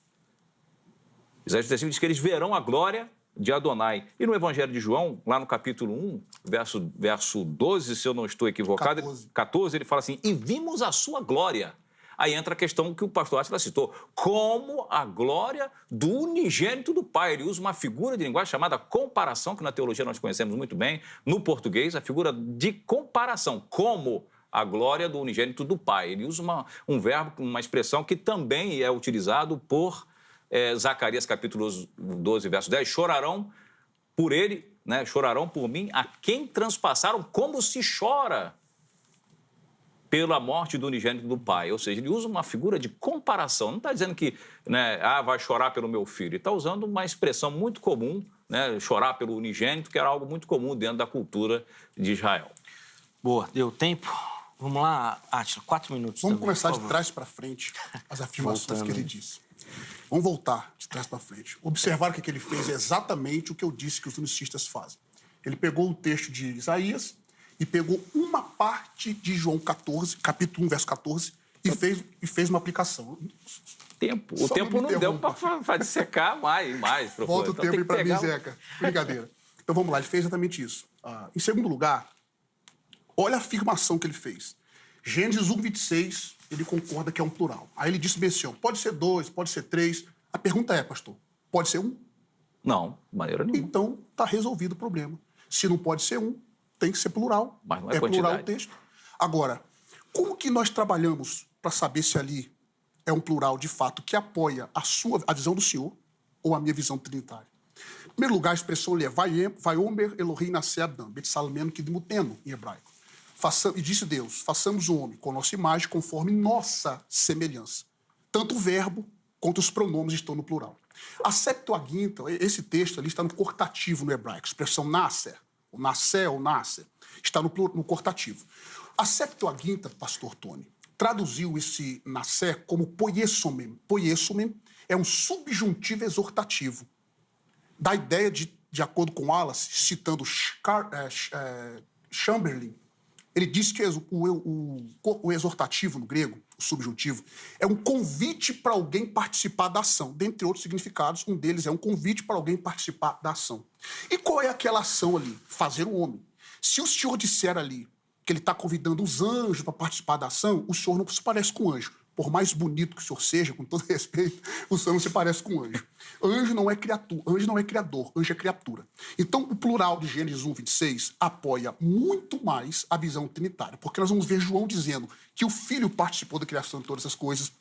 Isaías 35 diz que eles verão a glória de Adonai. E no Evangelho de João, lá no capítulo 1, verso 12, se eu não estou equivocado, 14, ele fala assim, e vimos a sua glória. Aí entra a questão que o pastor Átila citou, como a glória do unigênito do Pai. Ele usa uma figura de linguagem chamada comparação, que na teologia nós conhecemos muito bem, no português, a figura de comparação, como a glória do unigênito do Pai. Ele usa um verbo, uma expressão que também é utilizado por Zacarias capítulo 12, verso 10, chorarão por ele, né, chorarão por mim, a quem transpassaram como se chora pela morte do unigênito do Pai. Ou seja, ele usa uma figura de comparação. Não está dizendo que, né, vai chorar pelo meu filho. Ele está usando uma expressão muito comum, né, chorar pelo unigênito, que era algo muito comum dentro da cultura de Israel. Boa, deu tempo? Vamos lá, Átila, 4 minutos. Vamos também, começar de trás para frente as afirmações que ele disse. Vamos voltar de trás para frente. Observar que ele fez exatamente o que eu disse que os unicistas fazem. Ele pegou o texto de Isaías e pegou uma parte de João 14, capítulo 1, verso 14, e fez uma aplicação. O tempo não deu para dissecar mais, professor. Volta o tempo aí para mim, Zeca. Brincadeira. Então vamos lá, ele fez exatamente isso. Em segundo lugar, olha a afirmação que ele fez. Gênesis 1:26, ele concorda que é um plural. Aí ele disse bem assim, ó, pode ser 2, pode ser 3. A pergunta é, pastor, pode ser 1? Não, de maneira nenhuma. Então está resolvido o problema. Se não pode ser 1, tem que ser plural. Mas não é plural quantidade. o texto. Agora, como que nós trabalhamos para saber se ali é um plural de fato que apoia a visão do Senhor ou a minha visão trinitária? Em primeiro lugar, a expressão é Vaiomer Elohim Naseh Adam, Betsalmeno Kidmuteno, em hebraico. E disse Deus, façamos o homem com nossa imagem, conforme nossa semelhança. Tanto o verbo quanto os pronomes estão no plural. A Septuaginta, esse texto ali está no cortativo no hebraico, a expressão nascer, ou nascer ou nascer, está no cortativo. A Septuaginta, pastor Tony, traduziu esse nascer como poiesomem. Poiesomem é um subjuntivo exortativo. Da ideia de acordo com Wallace, citando Chamberlain, ele diz que o exortativo no grego, o subjuntivo, é um convite para alguém participar da ação. Dentre outros significados, um deles é um convite para alguém participar da ação. E qual é aquela ação ali? Fazer o homem. Se o Senhor disser ali que ele está convidando os anjos para participar da ação, o Senhor não se parece com anjo. Por mais bonito que o Senhor seja, com todo respeito, o Senhor não se parece com anjo. Anjo não é criatura, anjo não é criador, anjo é criatura. Então, o plural de Gênesis 1:26 apoia muito mais a visão trinitária, porque nós vamos ver João dizendo que o Filho participou da criação de todas essas coisas.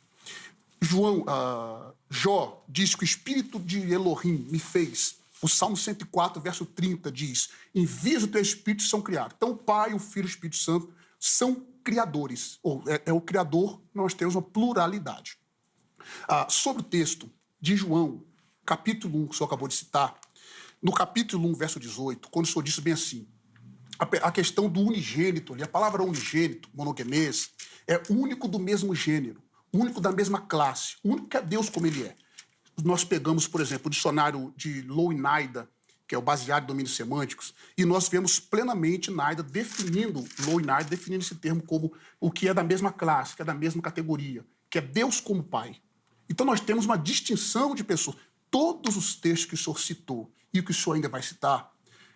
Jó diz que o Espírito de Elohim me fez. O Salmo 104, verso 30 diz, envias o teu Espírito e são criados. Então, o Pai, o Filho e o Espírito Santo são criadores, ou é o criador, nós temos uma pluralidade. Sobre o texto de João, capítulo 1, que o senhor acabou de citar, no capítulo 1, verso 18, quando o senhor disse bem assim, a questão do unigênito, ali, a palavra unigênito, monogemês, é único do mesmo gênero, único da mesma classe, único que é Deus como ele é. Nós pegamos, por exemplo, o dicionário de Low-Naida, que é o baseado em domínios semânticos, e nós vemos plenamente Naida definindo, Low-Naida definindo esse termo como o que é da mesma classe, que é da mesma categoria, que é Deus como Pai. Então nós temos uma distinção de pessoas. Todos os textos que o senhor citou e o que o senhor ainda vai citar,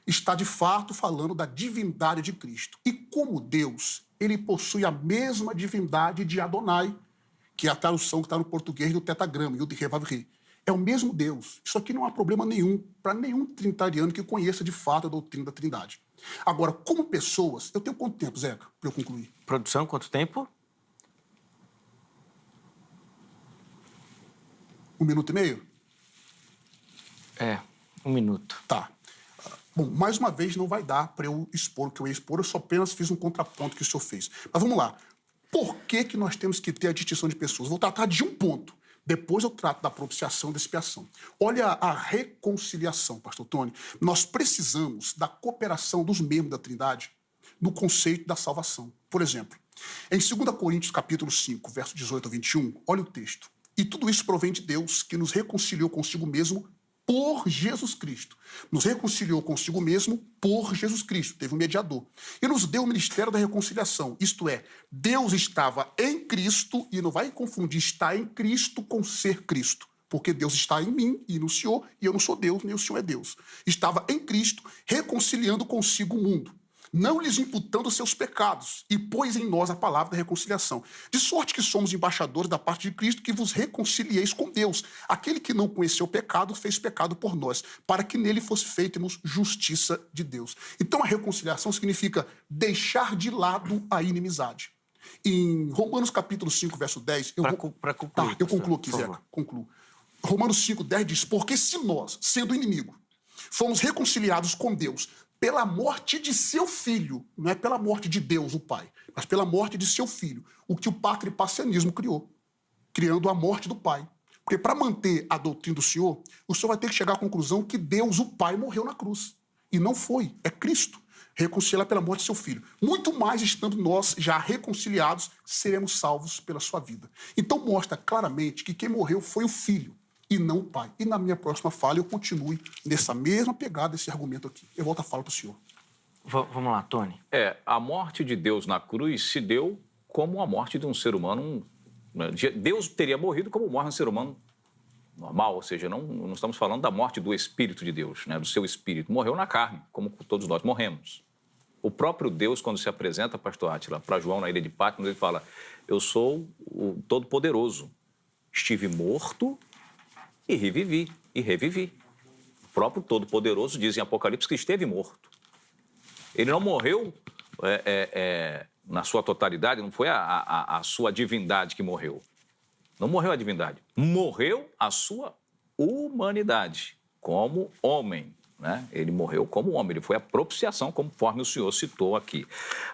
está de fato falando da divindade de Cristo. E como Deus, ele possui a mesma divindade de Adonai, que é a tradução que está no português do tetagrama, Yud He Vav He. É o mesmo Deus. Isso aqui não há problema nenhum para nenhum trinitariano que conheça de fato a doutrina da Trindade. Agora, como pessoas, eu tenho quanto tempo, Zeca, para eu concluir? Produção, quanto tempo? 1 minuto e meio? 1 minuto. Tá. Bom, mais uma vez não vai dar para eu expor o que eu ia expor, eu só apenas fiz um contraponto que o senhor fez. Mas vamos lá. Por que nós temos que ter a distinção de pessoas? Vou tratar de um ponto. Depois eu trato da propiciação e da expiação. Olha a reconciliação, pastor Tony. Nós precisamos da cooperação dos membros da Trindade no conceito da salvação. Por exemplo, em 2 Coríntios capítulo 5, verso 18 a 21, olha o texto. E tudo isso provém de Deus, que nos reconciliou consigo mesmo por Jesus Cristo. Nos reconciliou consigo mesmo por Jesus Cristo. Teve um mediador. E nos deu o ministério da reconciliação. Isto é, Deus estava em Cristo, e não vai confundir estar em Cristo com ser Cristo. Porque Deus está em mim e no Senhor, e eu não sou Deus, nem o Senhor é Deus. Estava em Cristo, reconciliando consigo o mundo, não lhes imputando seus pecados, e pôs em nós a palavra da reconciliação. De sorte que somos embaixadores da parte de Cristo, que vos reconcilieis com Deus. Aquele que não conheceu o pecado, fez pecado por nós, para que nele fosse feita-nos justiça de Deus. Então a reconciliação significa deixar de lado a inimizade. Em Romanos capítulo 5, verso 10... Para concluir. Tá, eu concluo aqui, Zeca, concluo. Romanos 5, 10 diz, porque se nós, sendo inimigo, fomos reconciliados com Deus pela morte de seu filho, não é pela morte de Deus, o Pai, mas pela morte de seu filho, o que o patripassianismo criou, criando a morte do Pai. Porque para manter a doutrina do Senhor, o Senhor vai ter que chegar à conclusão que Deus, o Pai, morreu na cruz. E não foi, é Cristo, reconciliar pela morte de seu filho. Muito mais estando nós já reconciliados, seremos salvos pela sua vida. Então mostra claramente que quem morreu foi o filho, e não o Pai. E na minha próxima fala eu continue nessa mesma pegada, esse argumento aqui. Eu volto a fala para o senhor. Vamos lá, Tony. A morte de Deus na cruz se deu como a morte de um ser humano. Deus teria morrido como morre um ser humano normal, ou seja, não estamos falando da morte do Espírito de Deus, né, do seu Espírito. Morreu na carne, como todos nós morremos. O próprio Deus, quando se apresenta, pastor Átila, para João na ilha de Patmos, ele fala: eu sou o Todo-Poderoso. Estive morto e revivi. O próprio Todo-Poderoso diz em Apocalipse que esteve morto. Ele não morreu na sua totalidade, não foi a sua divindade que morreu. Não morreu a divindade, morreu a sua humanidade como homem, né? Ele morreu como homem, ele foi a propiciação, conforme o senhor citou aqui.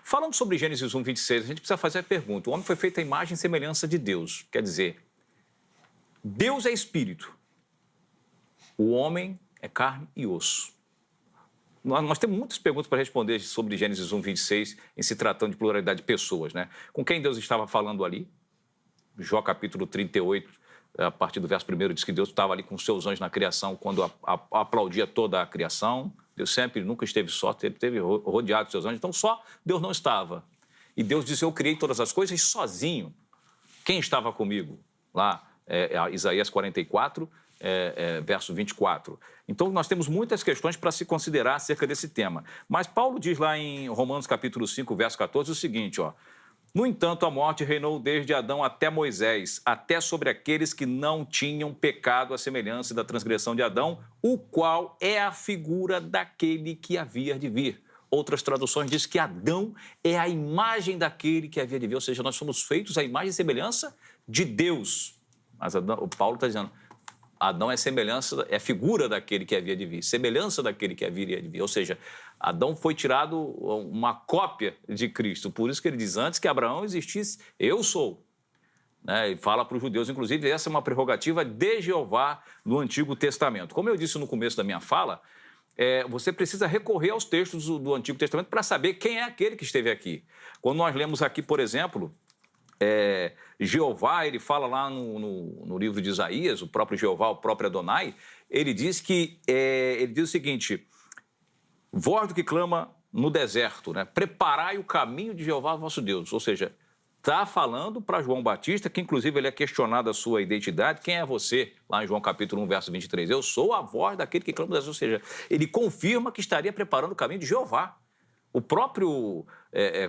Falando sobre Gênesis 1, 26, a gente precisa fazer a pergunta: o homem foi feito à imagem e semelhança de Deus, quer dizer, Deus é espírito, o homem é carne e osso. Nós temos muitas perguntas para responder sobre Gênesis 1, 26, em se tratando de pluralidade de pessoas, né? Com quem Deus estava falando ali? Jó capítulo 38, a partir do verso 1, diz que Deus estava ali com os seus anjos na criação, quando aplaudia toda a criação. Deus nunca esteve só, ele esteve rodeado de seus anjos, então só Deus não estava. E Deus disse: eu criei todas as coisas sozinho. Quem estava comigo? Lá, Isaías 44, verso 24. Então, nós temos muitas questões para se considerar acerca desse tema. Mas Paulo diz lá em Romanos capítulo 5, verso 14, o seguinte, ó: no entanto, a morte reinou desde Adão até Moisés, até sobre aqueles que não tinham pecado à semelhança da transgressão de Adão, o qual é a figura daquele que havia de vir. Outras traduções dizem que Adão é a imagem daquele que havia de vir, ou seja, nós somos feitos à imagem e semelhança de Deus. Mas o Paulo está dizendo: Adão é figura daquele que havia de vir, semelhança daquele que havia de vir. Ou seja, Adão foi tirado uma cópia de Cristo. Por isso que ele diz: antes que Abraão existisse, eu sou. Né? E fala para os judeus, inclusive, essa é uma prerrogativa de Jeová no Antigo Testamento. Como eu disse no começo da minha fala, você precisa recorrer aos textos do Antigo Testamento para saber quem é aquele que esteve aqui. Quando nós lemos aqui, por exemplo, Jeová, ele fala lá no livro de Isaías, o próprio Jeová, o próprio Adonai, ele diz o seguinte: voz do que clama no deserto, né? Preparai o caminho de Jeová, vosso Deus. Ou seja, está falando para João Batista, que inclusive ele é questionado a sua identidade: quem é você? Lá em João capítulo 1, verso 23, eu sou a voz daquele que clama no deserto. Ou seja, ele confirma que estaria preparando o caminho de Jeová. O próprio,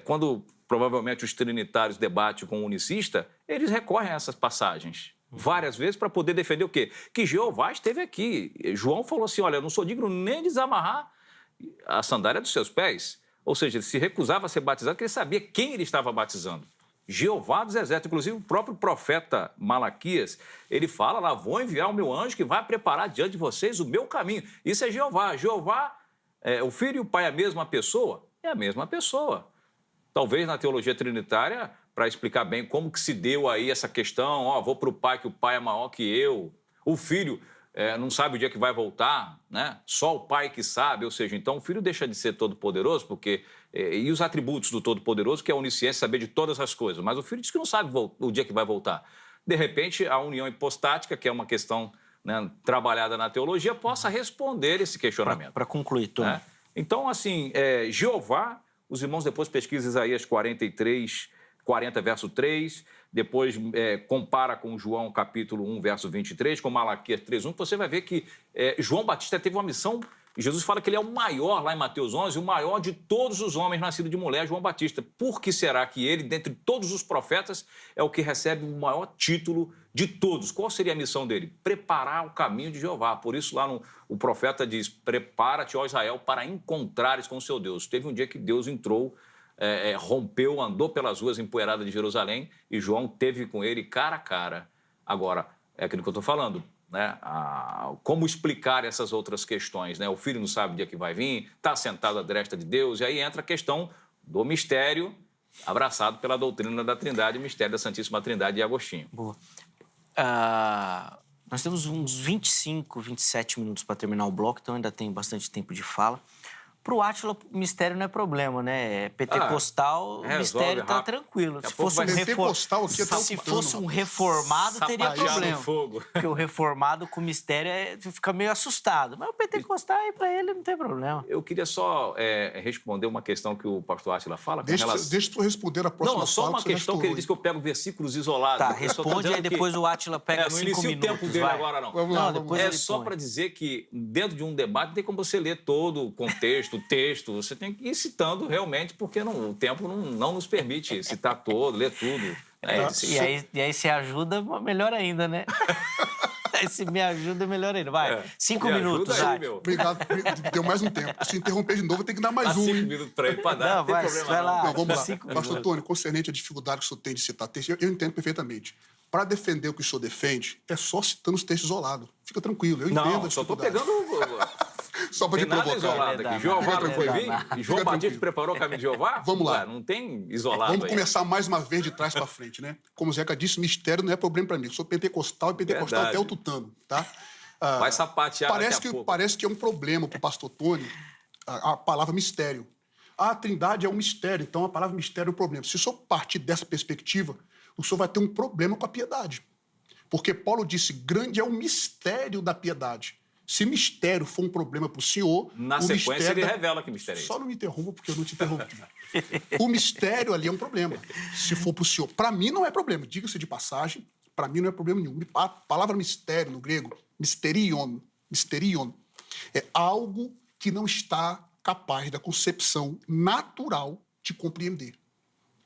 quando provavelmente os trinitários debatem com o unicista, eles recorrem a essas passagens várias vezes para poder defender o quê? Que Jeová esteve aqui. João falou assim: olha, eu não sou digno nem de desamarrar a sandália dos seus pés. Ou seja, ele se recusava a ser batizado porque ele sabia quem ele estava batizando. Jeová dos exércitos. Inclusive, o próprio profeta Malaquias, ele fala lá: vou enviar o meu anjo que vai preparar diante de vocês o meu caminho. Isso é Jeová. Jeová, o Filho e o Pai é a mesma pessoa? É a mesma pessoa. Talvez na teologia trinitária, para explicar bem como que se deu aí essa questão: vou para o Pai, que o Pai é maior que eu. O Filho não sabe o dia que vai voltar, né? Só o Pai que sabe. Ou seja, então o Filho deixa de ser todo-poderoso, porque... e os atributos do todo-poderoso, que é a onisciência, saber de todas as coisas. Mas o Filho diz que não sabe o dia que vai voltar. De repente, a união hipostática, que é uma questão, né, trabalhada na teologia, possa responder esse questionamento. Para concluir, Tom. Então, assim, Jeová... Os irmãos depois pesquisam Isaías 43, 40, verso 3, depois compara com João capítulo 1, verso 23, com Malaquias 3, 1, você vai ver que João Batista teve uma missão. Jesus fala que ele é o maior, lá em Mateus 11, o maior de todos os homens nascidos de mulher, João Batista. Por que será que ele, dentre todos os profetas, é o que recebe o maior título de todos? Qual seria a missão dele? Preparar o caminho de Jeová. Por isso lá o profeta diz: prepara-te, ó Israel, para encontrares com o seu Deus. Teve um dia que Deus entrou, rompeu, andou pelas ruas empoeiradas de Jerusalém e João teve com ele cara a cara. Agora, é aquilo que eu estou falando, né? Como explicar essas outras questões, né? O filho não sabe o dia que vai vir, está sentado à destra de Deus, e aí entra a questão do mistério abraçado pela doutrina da Trindade, o mistério da Santíssima Trindade de Agostinho. Boa. Nós temos uns 25, 27 minutos para terminar o bloco, então ainda tem bastante tempo de fala. Pro Átila, mistério não é problema, né? Pentecostal, o mistério tá tranquilo. Se fosse um reformado, teria problema. Porque o reformado com mistério fica meio assustado. Mas o pentecostal aí pra ele não tem problema. Eu queria só responder uma questão que o pastor Átila fala. Deixa eu responder a próxima. Não, só uma questão que ele disse que eu pego versículos isolados. Tá, responde aí depois o Átila pega 5 minutos. Não inicia o tempo dele agora, não. Vamos lá. É só para dizer que dentro de um debate tem como você ler todo o contexto, o texto, você tem que ir citando realmente, porque o tempo não nos permite citar todo, ler tudo. E aí se ajuda, melhor ainda, né? Se me ajuda, melhor ainda. Vai, 5 minutos, aí, meu. Obrigado, deu mais um tempo. Se interromper de novo, tem que dar mais 5 minutos para ele, para dar. Não, vai lá. Não, vamos lá. 5 Pastor Tony, concernente à dificuldade que o senhor tem de citar texto, eu entendo perfeitamente. Para defender o que o senhor defende, é só citando os textos isolados. Fica tranquilo, eu entendo a dificuldade. Só estou pegando... Só para te provocar. Isolado aqui. Jeová não foi vir? João Batista preparou o caminho de Jeová? Vamos lá. Não tem isolado. Vamos começar mais uma vez de trás para frente, né? Como o Zeca disse, mistério não é problema para mim. Eu sou pentecostal até o tutano, tá? Vai sapatear Parece que é um problema para o pastor Tony a palavra mistério. A Trindade é um mistério, então a palavra mistério é um problema. Se o senhor partir dessa perspectiva, o senhor vai ter um problema com a piedade. Porque Paulo disse, grande é o mistério da piedade. Se mistério for um problema para o senhor... Na sequência, ele revela que mistério é esse. Só não me interrompa, porque eu não te interrompi. O mistério ali é um problema, se for para o senhor. Para mim não é problema, diga-se de passagem, para mim não é problema nenhum. A palavra mistério, no grego, misterion, é algo que não está capaz da concepção natural de compreender.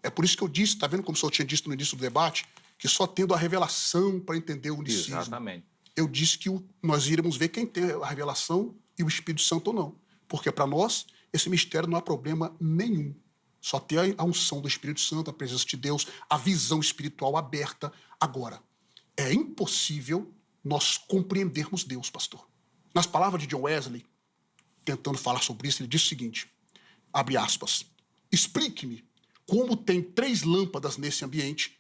É por isso que eu disse, está vendo como o senhor tinha dito no início do debate, que só tendo a revelação para entender o unicismo. Exatamente. Eu disse que nós iremos ver quem tem a revelação e o Espírito Santo ou não. Porque para nós, esse mistério não há problema nenhum. Só ter a unção do Espírito Santo, a presença de Deus, a visão espiritual aberta. Agora, é impossível nós compreendermos Deus, pastor. Nas palavras de John Wesley, tentando falar sobre isso, ele diz o seguinte, abre aspas, explique-me como tem 3 lâmpadas nesse ambiente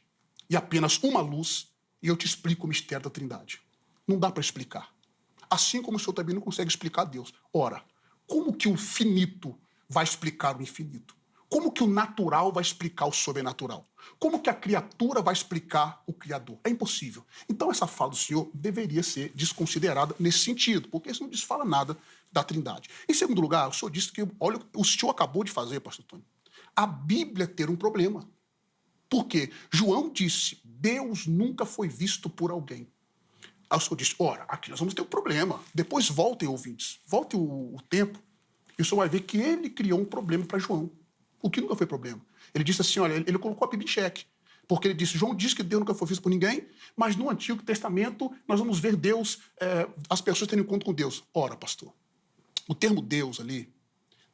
e apenas uma luz, e eu te explico o mistério da Trindade. Não dá para explicar. Assim como o senhor também não consegue explicar Deus. Ora, como que o finito vai explicar o infinito? Como que o natural vai explicar o sobrenatural? Como que a criatura vai explicar o Criador? É impossível. Então, essa fala do senhor deveria ser desconsiderada nesse sentido, porque isso não desfala nada da Trindade. Em segundo lugar, o senhor disse que, olha, o senhor acabou de fazer, pastor Tony, a Bíblia ter um problema. Por quê? João disse, Deus nunca foi visto por alguém. Aí o senhor disse, ora, aqui nós vamos ter um problema. Depois voltem, ouvintes, volte o tempo, e o senhor vai ver que ele criou um problema para João. O que nunca foi problema. Ele disse assim, olha, ele colocou a Bíblia em xeque. Porque ele disse, João disse que Deus nunca foi visto por ninguém, mas no Antigo Testamento nós vamos ver Deus, as pessoas tendo encontro com Deus. Ora, pastor, o termo Deus ali,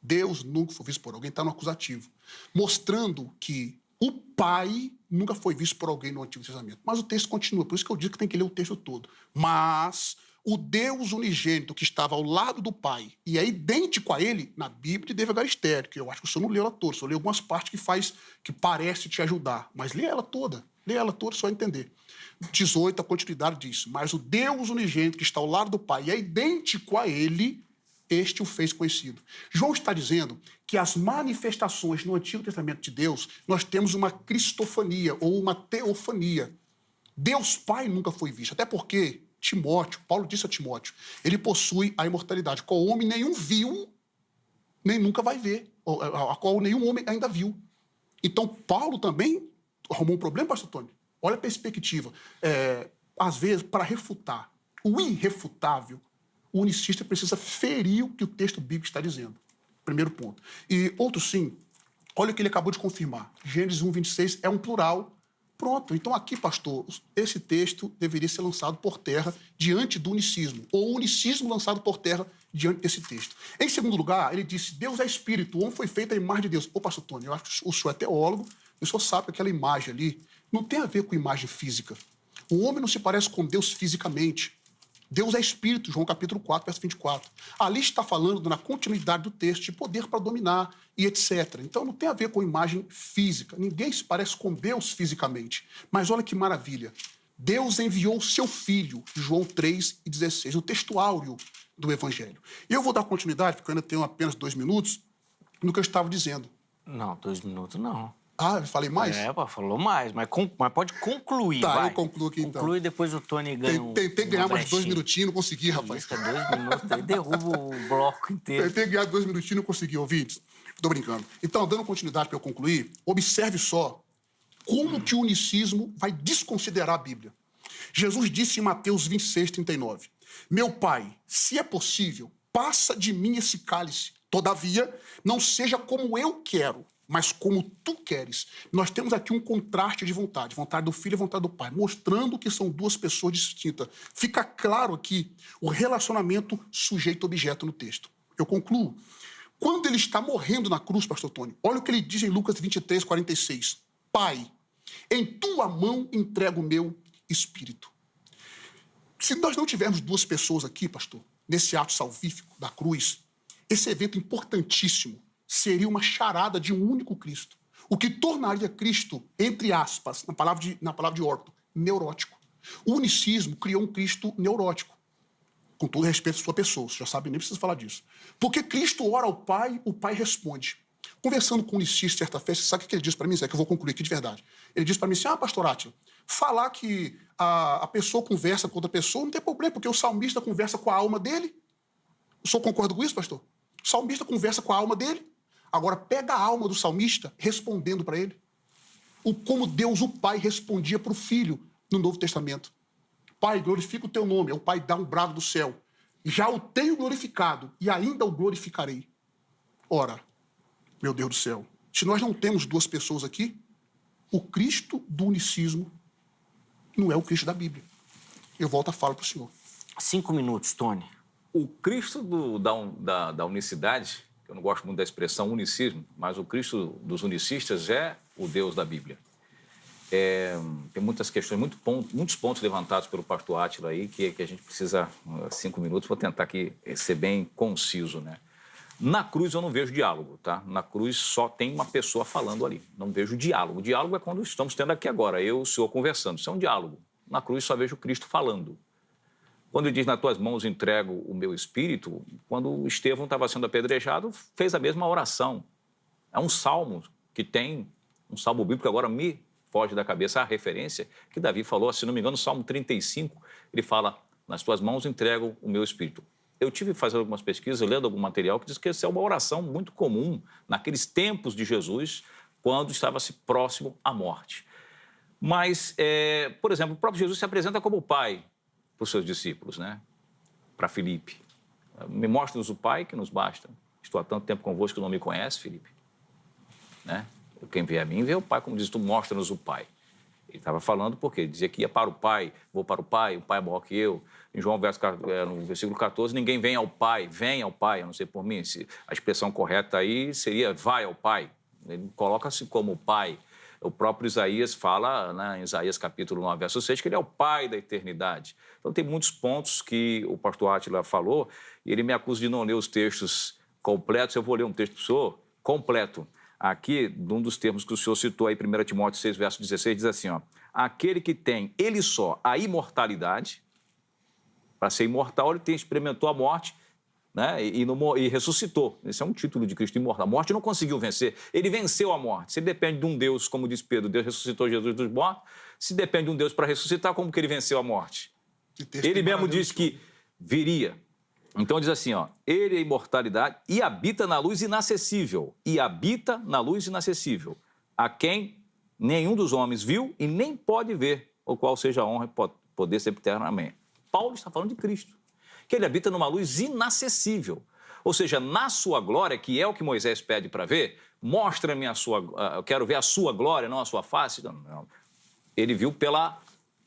Deus nunca foi visto por alguém, está no acusativo. Mostrando que o Pai nunca foi visto por alguém no Antigo Testamento. Mas o texto continua, por isso que eu digo que tem que ler o texto todo. Mas o Deus unigênito que estava ao lado do Pai e é idêntico a ele, na Bíblia de David Garistério, que eu acho que o senhor não leu ela toda, só leu algumas partes que parece te ajudar. Mas lê ela toda, só entender. 18, a continuidade disso. Mas o Deus unigênito que está ao lado do Pai e é idêntico a ele, este o fez conhecido. João está dizendo que as manifestações no Antigo Testamento de Deus, nós temos uma cristofania ou uma teofania. Deus Pai nunca foi visto, até porque Timóteo, Paulo disse a Timóteo, ele possui a imortalidade, qual homem nenhum viu, nem nunca vai ver, a qual nenhum homem ainda viu. Então, Paulo também arrumou um problema, pastor Tony. Olha a perspectiva. Às vezes, para refutar o irrefutável, o unicista precisa ferir o que o texto bíblico está dizendo. Primeiro ponto. E outro sim, olha o que ele acabou de confirmar. Gênesis 1:26 é um plural. Pronto. Então aqui, pastor, esse texto deveria ser lançado por terra diante do unicismo, ou o unicismo lançado por terra diante desse texto. Em segundo lugar, ele disse, Deus é espírito, o homem foi feito à imagem de Deus. Ô, pastor Tony, eu acho que o senhor é teólogo, o senhor sabe que aquela imagem ali não tem a ver com imagem física. O homem não se parece com Deus fisicamente. Deus é espírito, João capítulo 4, verso 24. Ali está falando, na continuidade do texto, de poder para dominar e etc. Então não tem a ver com imagem física. Ninguém se parece com Deus fisicamente. Mas olha que maravilha. Deus enviou o seu Filho, João 3:16. O texto áureo do Evangelho. E eu vou dar continuidade, porque eu ainda tenho apenas 2 minutos, no que eu estava dizendo. Não, 2 minutos não. Ah, eu falei mais? Falou mais, mas pode concluir, Tá, vai. eu concluo aqui então. Conclui e depois o Tony ganha Tentei ganhar mais 2 brechinha. minutinhos, não consegui, rapaz. Isso, 2 minutos, aí derruba o bloco inteiro. Tentei ganhar 2 minutinhos, não consegui, ouvintes. Tô brincando. Então, dando continuidade para eu concluir, observe só como que o unicismo vai desconsiderar a Bíblia. Jesus disse em Mateus 26, 39, meu Pai, se é possível, passa de mim esse cálice. Todavia, não seja como eu quero, mas como tu queres. Nós temos aqui um contraste de vontade do Filho e vontade do Pai, mostrando que são 2 pessoas distintas. Fica claro aqui o relacionamento sujeito-objeto no texto. Eu concluo. Quando ele está morrendo na cruz, pastor Tony, olha o que ele diz em Lucas 23, 46. Pai, em tua mão entrego o meu espírito. Se nós não tivermos 2 pessoas aqui, pastor, nesse ato salvífico da cruz, esse evento importantíssimo seria uma charada de um único Cristo. O que tornaria Cristo, entre aspas, na palavra de Orton, neurótico. O unicismo criou um Cristo neurótico. Com todo respeito à sua pessoa, você já sabe, nem precisa falar disso. Porque Cristo ora ao Pai, o Pai responde. Conversando com o unicista certa vez, você sabe o que ele disse para mim, Zé, que eu vou concluir aqui de verdade. Ele disse para mim assim, pastor Átila, falar que a pessoa conversa com outra pessoa não tem problema, porque o salmista conversa com a alma dele. O senhor concorda com isso, pastor? O salmista conversa com a alma dele. Agora, pega a alma do salmista respondendo para ele. Como Deus, o Pai, respondia para o Filho no Novo Testamento. Pai, glorifica o teu nome. É o Pai dá um brado do céu. Já o tenho glorificado e ainda o glorificarei. Ora, meu Deus do céu, se nós não temos 2 pessoas aqui, o Cristo do unicismo não é o Cristo da Bíblia. Eu volto a fala para o senhor. 5 minutos, Tony. O Cristo da unicidade, eu não gosto muito da expressão unicismo, mas o Cristo dos unicistas é o Deus da Bíblia. Tem muitas questões, muitos pontos levantados pelo pastor Átila aí, que a gente precisa, 5 minutos, vou tentar aqui ser bem conciso, né? Na cruz eu não vejo diálogo, tá? Na cruz só tem uma pessoa falando ali, não vejo diálogo. O diálogo é quando estamos tendo aqui agora, eu e o senhor conversando, isso é um diálogo. Na cruz só vejo Cristo falando. Quando ele diz, nas tuas mãos entrego o meu espírito, quando Estevão estava sendo apedrejado, fez a mesma oração. É um salmo que tem, um salmo bíblico, agora me foge da cabeça a referência, que Davi falou, se não me engano, no Salmo 35, ele fala, nas tuas mãos entrego o meu espírito. Eu tive fazendo algumas pesquisas, lendo algum material, que diz que essa é uma oração muito comum naqueles tempos de Jesus, quando estava-se próximo à morte. Mas, por exemplo, o próprio Jesus se apresenta como pai para os seus discípulos, né? Para Filipe. Me mostra-nos o Pai, que nos basta. Estou há tanto tempo convosco que não me conhece, Filipe. Né? Quem vê a mim, vê o Pai, como diz, tu mostra-nos o Pai. Ele estava falando porque ele dizia que ia para o Pai, vou para o Pai é maior que eu. Em João, no versículo 14, ninguém vem ao Pai, a não ser por mim. A expressão correta aí seria vai ao Pai. Ele coloca-se como Pai. O próprio Isaías fala, né, em Isaías capítulo 9, verso 6, que ele é o Pai da eternidade. Então, tem muitos pontos que o pastor Átila falou, e ele me acusa de não ler os textos completos. Eu vou ler um texto para o senhor completo. Aqui, um dos termos que o senhor citou aí, 1 Timóteo 6, verso 16, diz assim, ó, aquele que tem, ele só, a imortalidade, para ser imortal, ele experimentou a morte, né, e ressuscitou. Esse é um título de Cristo imortal. A morte não conseguiu vencer. Ele venceu a morte. Se ele depende de um Deus, como diz Pedro, Deus ressuscitou Jesus dos mortos, se depende de um Deus para ressuscitar, como que ele venceu a morte? Ele mesmo disse que viria. Então diz assim, ó, ele é a imortalidade e habita na luz inacessível. E habita na luz inacessível, a quem nenhum dos homens viu e nem pode ver, o qual seja a honra e poder sempre eternamente. Paulo está falando de Cristo, que ele habita numa luz inacessível. Ou seja, na sua glória, que é o que Moisés pede para ver, mostra-me a sua... eu quero ver a sua glória, não a sua face. Não. Ele viu pela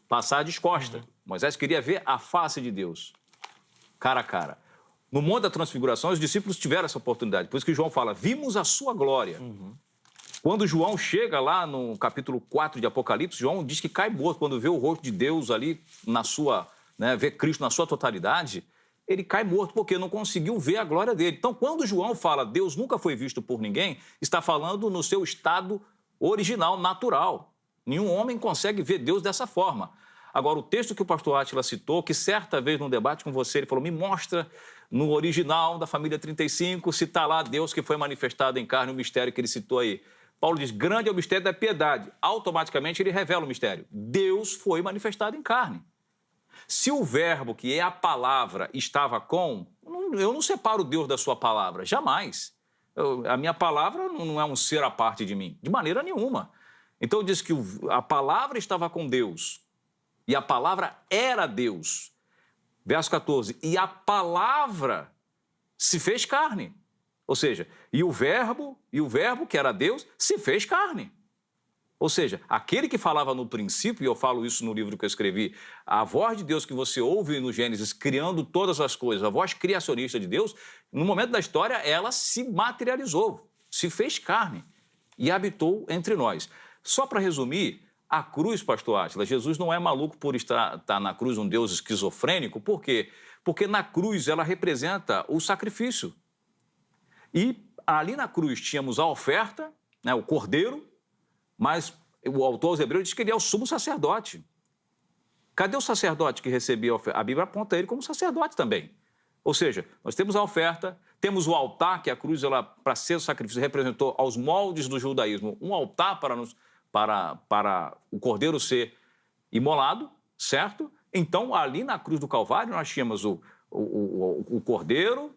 passar de costa. Moisés queria ver a face de Deus, cara a cara. No Monte da Transfiguração, os discípulos tiveram essa oportunidade. Por isso que João fala, vimos a sua glória. Quando João chega lá no capítulo 4 de Apocalipse, João diz que cai morto quando vê o rosto de Deus ali na sua... né, vê Cristo na sua totalidade, ele cai morto porque não conseguiu ver a glória dele. Então, quando João fala Deus nunca foi visto por ninguém, está falando no seu estado original, natural. Nenhum homem consegue ver Deus dessa forma. Agora, o texto que o pastor Átila citou, que certa vez num debate com você, ele falou, me mostra no original da família 35, se está lá Deus que foi manifestado em carne, o mistério que ele citou aí. Paulo diz, grande é o mistério da piedade. Automaticamente ele revela o mistério. Deus foi manifestado em carne. Se o verbo, que é a palavra, estava com, eu não separo Deus da sua palavra, jamais. A minha palavra não é um ser à parte de mim, de maneira nenhuma. Então diz que a palavra estava com Deus e a palavra era Deus. Verso 14, e a palavra se fez carne. Ou seja, e o verbo que era Deus se fez carne. Ou seja, aquele que falava no princípio, e eu falo isso no livro que eu escrevi, a voz de Deus que você ouve no Gênesis, criando todas as coisas, a voz criacionista de Deus, no momento da história, ela se materializou, se fez carne e habitou entre nós. Só para resumir, a cruz, pastor Átila, Jesus não é maluco por estar na cruz um Deus esquizofrênico, por quê? Porque na cruz ela representa o sacrifício. E ali na cruz tínhamos a oferta, né, o cordeiro, mas o autor aos Hebreus diz que ele é o sumo sacerdote. Cadê o sacerdote que recebia a oferta? A Bíblia aponta ele como sacerdote também. Ou seja, nós temos a oferta, temos o altar, que a cruz, para ser o sacrifício, representou aos moldes do judaísmo um altar para o cordeiro ser imolado, certo? Então, ali na cruz do Calvário, nós tínhamos o cordeiro,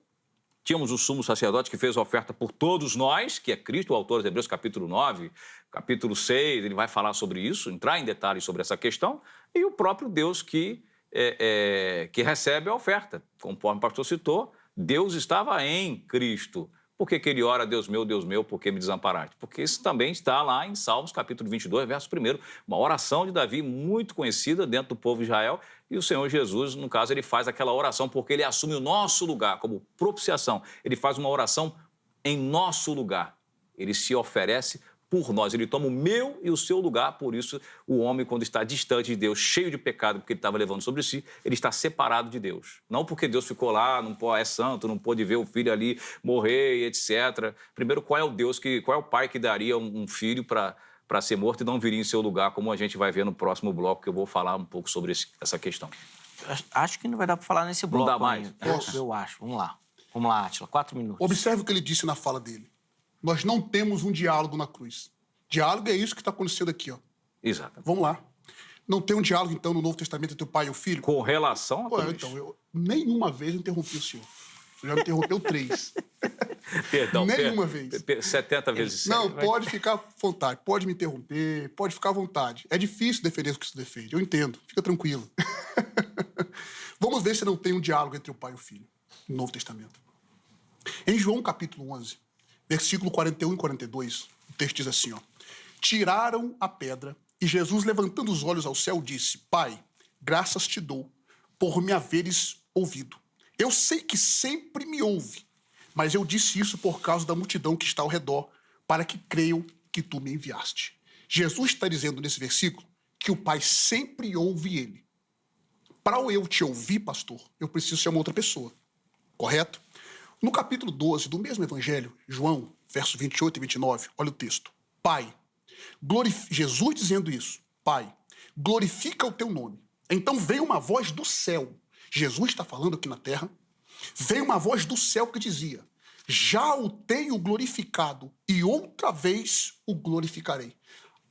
tínhamos o sumo sacerdote que fez a oferta por todos nós, que é Cristo, o autor de Hebreus capítulo 9, capítulo 6, ele vai falar sobre isso, entrar em detalhes sobre essa questão, e o próprio Deus que recebe a oferta. Conforme o pastor citou, Deus estava em Cristo. Por que ele ora, Deus meu, por que me desamparaste? Porque isso também está lá em Salmos, capítulo 22, verso 1, uma oração de Davi muito conhecida dentro do povo de Israel, e o Senhor Jesus, no caso, ele faz aquela oração porque ele assume o nosso lugar como propiciação. Ele faz uma oração em nosso lugar. Ele se oferece por nós. Ele toma o meu e o seu lugar. Por isso, o homem, quando está distante de Deus, cheio de pecado, porque ele estava levando sobre si, ele está separado de Deus. Não porque Deus ficou lá, não é santo, não pôde ver o filho ali morrer, etc. Primeiro, qual é o pai que daria um filho para ser morto e não viria em seu lugar, como a gente vai ver no próximo bloco, que eu vou falar um pouco sobre essa questão. Acho que não vai dar para falar nesse bloco. Não dá mais? Eu acho. Vamos lá, Átila, 4 minutos. Observe o que ele disse na fala dele. Nós não temos um diálogo na cruz. Diálogo é isso que está acontecendo aqui, ó. Exato. Vamos lá. Não tem um diálogo, então, no Novo Testamento entre o pai e o filho? Com relação a cruz. Então, eu nenhuma vez interrompi o senhor. Eu já me interrompeu 3. Perdão. Nenhuma vez. 70 vezes 7. Não, pode ficar à vontade. Pode me interromper, pode ficar à vontade. É difícil defender o que você defende. Eu entendo. Fica tranquilo. Vamos ver se não tem um diálogo entre o pai e o filho no Novo Testamento. Em João, capítulo 11, versículo 41 e 42, o texto diz assim, ó. Tiraram a pedra e Jesus, levantando os olhos ao céu, disse, Pai, graças te dou por me haveres ouvido. Eu sei que sempre me ouve, mas eu disse isso por causa da multidão que está ao redor, para que creiam que tu me enviaste. Jesus está dizendo nesse versículo que o Pai sempre ouve ele. Para eu te ouvir, pastor, eu preciso ser uma outra pessoa, correto? No capítulo 12 do mesmo evangelho, João, versos 28 e 29, olha o texto. Pai, Jesus dizendo isso, Pai, glorifica o teu nome. Então veio uma voz do céu. Jesus está falando aqui na terra. Veio uma voz do céu que dizia, já o tenho glorificado e outra vez o glorificarei.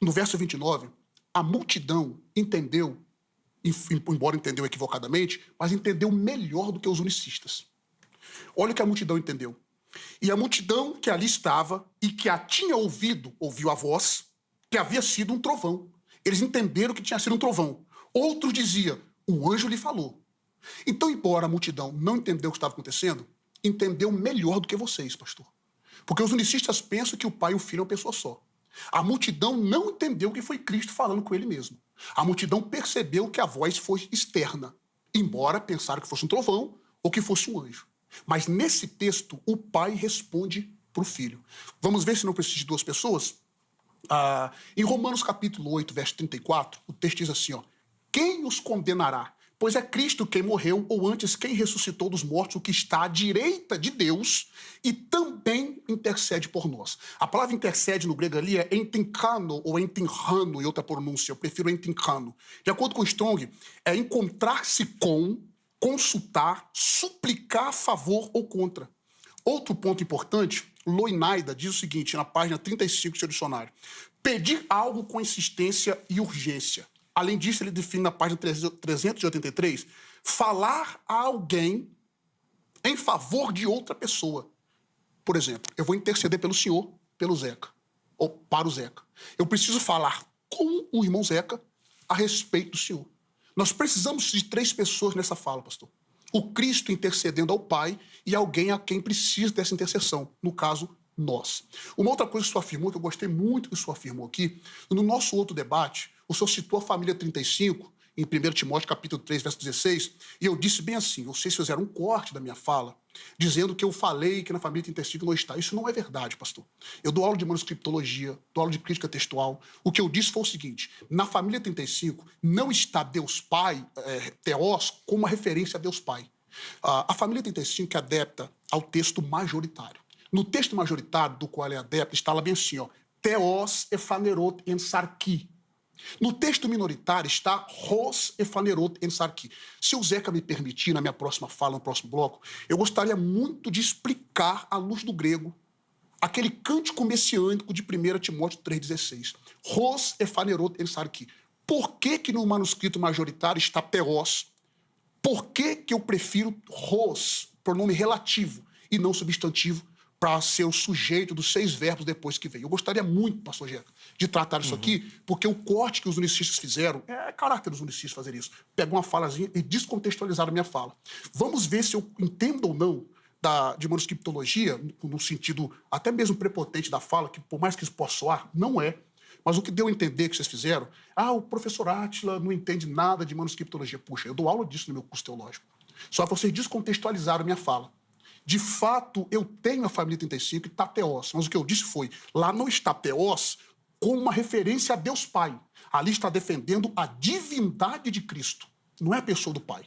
No verso 29, a multidão entendeu, embora entendeu equivocadamente, mas entendeu melhor do que os unicistas. Olha o que a multidão entendeu. E a multidão que ali estava e que a tinha ouvido, ouviu a voz, que havia sido um trovão. Eles entenderam que tinha sido um trovão. Outros diziam, um anjo lhe falou. Então, embora a multidão não entendeu o que estava acontecendo, entendeu melhor do que vocês, pastor. Porque os unicistas pensam que o pai e o filho é uma pessoa só. A multidão não entendeu que foi Cristo falando com ele mesmo. A multidão percebeu que a voz foi externa, embora pensaram que fosse um trovão ou que fosse um anjo. Mas nesse texto, o pai responde para o filho. Vamos ver se não precisa de duas pessoas? Em Romanos capítulo 8, verso 34, o texto diz assim, ó, quem os condenará? Pois é Cristo quem morreu, ou antes quem ressuscitou dos mortos, o que está à direita de Deus e também intercede por nós. A palavra intercede no grego ali é entinkano ou entinrano, em outra pronúncia. Eu prefiro entinkano. De acordo com Strong, é encontrar-se com, consultar, suplicar a favor ou contra. Outro ponto importante, Loinaida diz o seguinte, na página 35 do seu dicionário. Pedir algo com insistência e urgência. Além disso, ele define na página 383, falar a alguém em favor de outra pessoa. Por exemplo, eu vou interceder pelo senhor, pelo Zeca, ou para o Zeca. Eu preciso falar com o irmão Zeca a respeito do senhor. Nós precisamos de 3 pessoas nessa fala, pastor. O Cristo intercedendo ao Pai e alguém a quem precisa dessa intercessão, no caso, nós. Uma outra coisa que o senhor afirmou, que eu gostei muito que o senhor afirmou aqui, no nosso outro debate, o senhor citou a família 35, em 1 Timóteo capítulo 3, verso 16, e eu disse bem assim, vocês fizeram um corte da minha fala, dizendo que eu falei que na família 35 não está. Isso não é verdade, pastor. Eu dou aula de manuscriptologia, dou aula de crítica textual. O que eu disse foi o seguinte, na família 35 não está Deus Pai, Theos, como uma referência a Deus Pai. A família 35 é adepta ao texto majoritário. No texto majoritário, do qual é adepta, está lá bem assim, ó, Theos ephanerot en sarki. No texto minoritário está Ros ephanerot en sarki. Se o Zeca me permitir, na minha próxima fala, no próximo bloco, eu gostaria muito de explicar, à luz do grego, aquele cântico messiânico de 1 Timóteo 3,16. Ros ephanerot en sarki. Por que no manuscrito majoritário está Theos? Por que eu prefiro Ros, pronome relativo, e não substantivo, para ser o sujeito dos 6 verbos depois que veio? Eu gostaria muito, pastor Jeca, de tratar isso aqui, porque o corte que os unicistas fizeram, é caráter dos unicistas fazer isso. Pegam uma falazinha e descontextualizaram a minha fala. Vamos ver se eu entendo ou não de manuscriptologia, no sentido até mesmo prepotente da fala, que por mais que isso possa soar, não é. Mas o que deu a entender que vocês fizeram, o professor Átila não entende nada de manuscriptologia. Puxa, eu dou aula disso no meu curso teológico. Só que vocês descontextualizaram a minha fala. De fato, eu tenho a família 35 e está Theos, mas o que eu disse foi, lá não está Theos como uma referência a Deus Pai. Ali está defendendo a divindade de Cristo, não é a pessoa do Pai.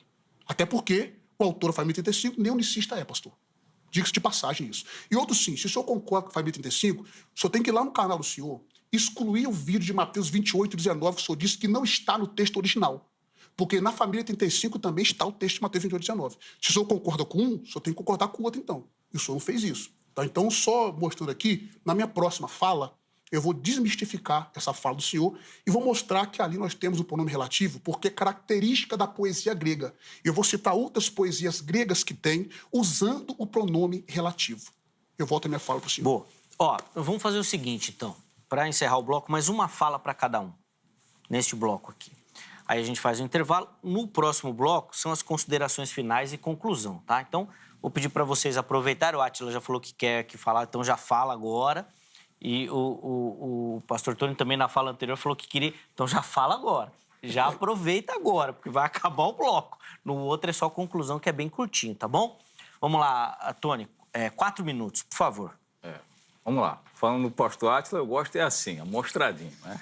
Até porque o autor da família 35 nem unicista é, pastor. Diga-se de passagem isso. E outro sim, se o senhor concorda com a família 35, o senhor tem que ir lá no canal do senhor, excluir o vídeo de Mateus 28, 19, que o senhor disse que não está no texto original. Porque na família 35 também está o texto de Mateus 28, 19. Se o senhor concorda com um, o senhor tem que concordar com o outro, então. E o senhor não fez isso. Tá? Então, só mostrando aqui, na minha próxima fala, eu vou desmistificar essa fala do senhor e vou mostrar que ali nós temos o pronome relativo, porque é característica da poesia grega. Eu vou citar outras poesias gregas que tem, usando o pronome relativo. Eu volto a minha fala para o senhor. Boa. Ó, vamos fazer o seguinte, então, para encerrar o bloco, mais uma fala para cada um, neste bloco aqui. Aí a gente faz um intervalo. No próximo bloco são as considerações finais e conclusão, tá? Então, vou pedir para vocês aproveitarem. O Átila já falou que quer que falar, então já fala agora. E o pastor Tony também na fala anterior falou que queria, então já fala agora. Já aproveita agora, porque vai acabar o bloco. No outro é só conclusão, que é bem curtinho, tá bom? Vamos lá, Tony, 4 minutos, por favor. Vamos lá. Falando do pastor Átila, eu gosto assim, amostradinho, né?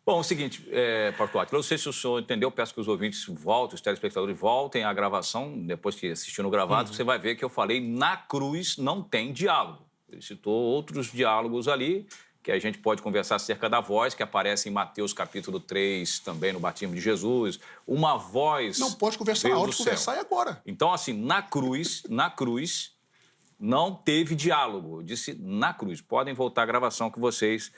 Bom, é o seguinte, pastor Átila, eu não sei se o senhor entendeu, peço que os ouvintes voltem, os telespectadores voltem à gravação, depois que assistir no gravado, você vai ver que eu falei na cruz não tem diálogo. Ele citou outros diálogos ali, que a gente pode conversar acerca da voz, que aparece em Mateus capítulo 3, também no batismo de Jesus, uma voz... Não pode conversar, a hora de conversar é agora. Então, assim, na cruz, não teve diálogo. Eu disse na cruz. Podem voltar à gravação que vocês...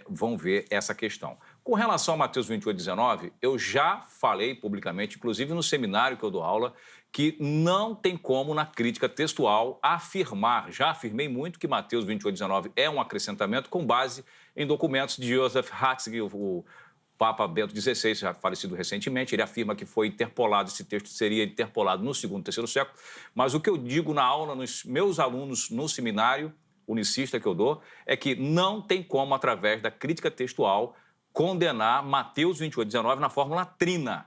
vão ver essa questão. Com relação a Mateus 28, 19, eu já falei publicamente, inclusive no seminário que eu dou aula, que não tem como, na crítica textual, afirmar, já afirmei muito, que Mateus 28, 19 é um acrescentamento com base em documentos de Joseph Ratzinger, o Papa Bento XVI, já falecido recentemente. Ele afirma que foi interpolado, esse texto seria interpolado no segundo, terceiro século. Mas o que eu digo na aula, nos meus alunos no seminário, unicista que eu dou, é que não tem como, através da crítica textual, condenar Mateus 28, 19 na fórmula trina.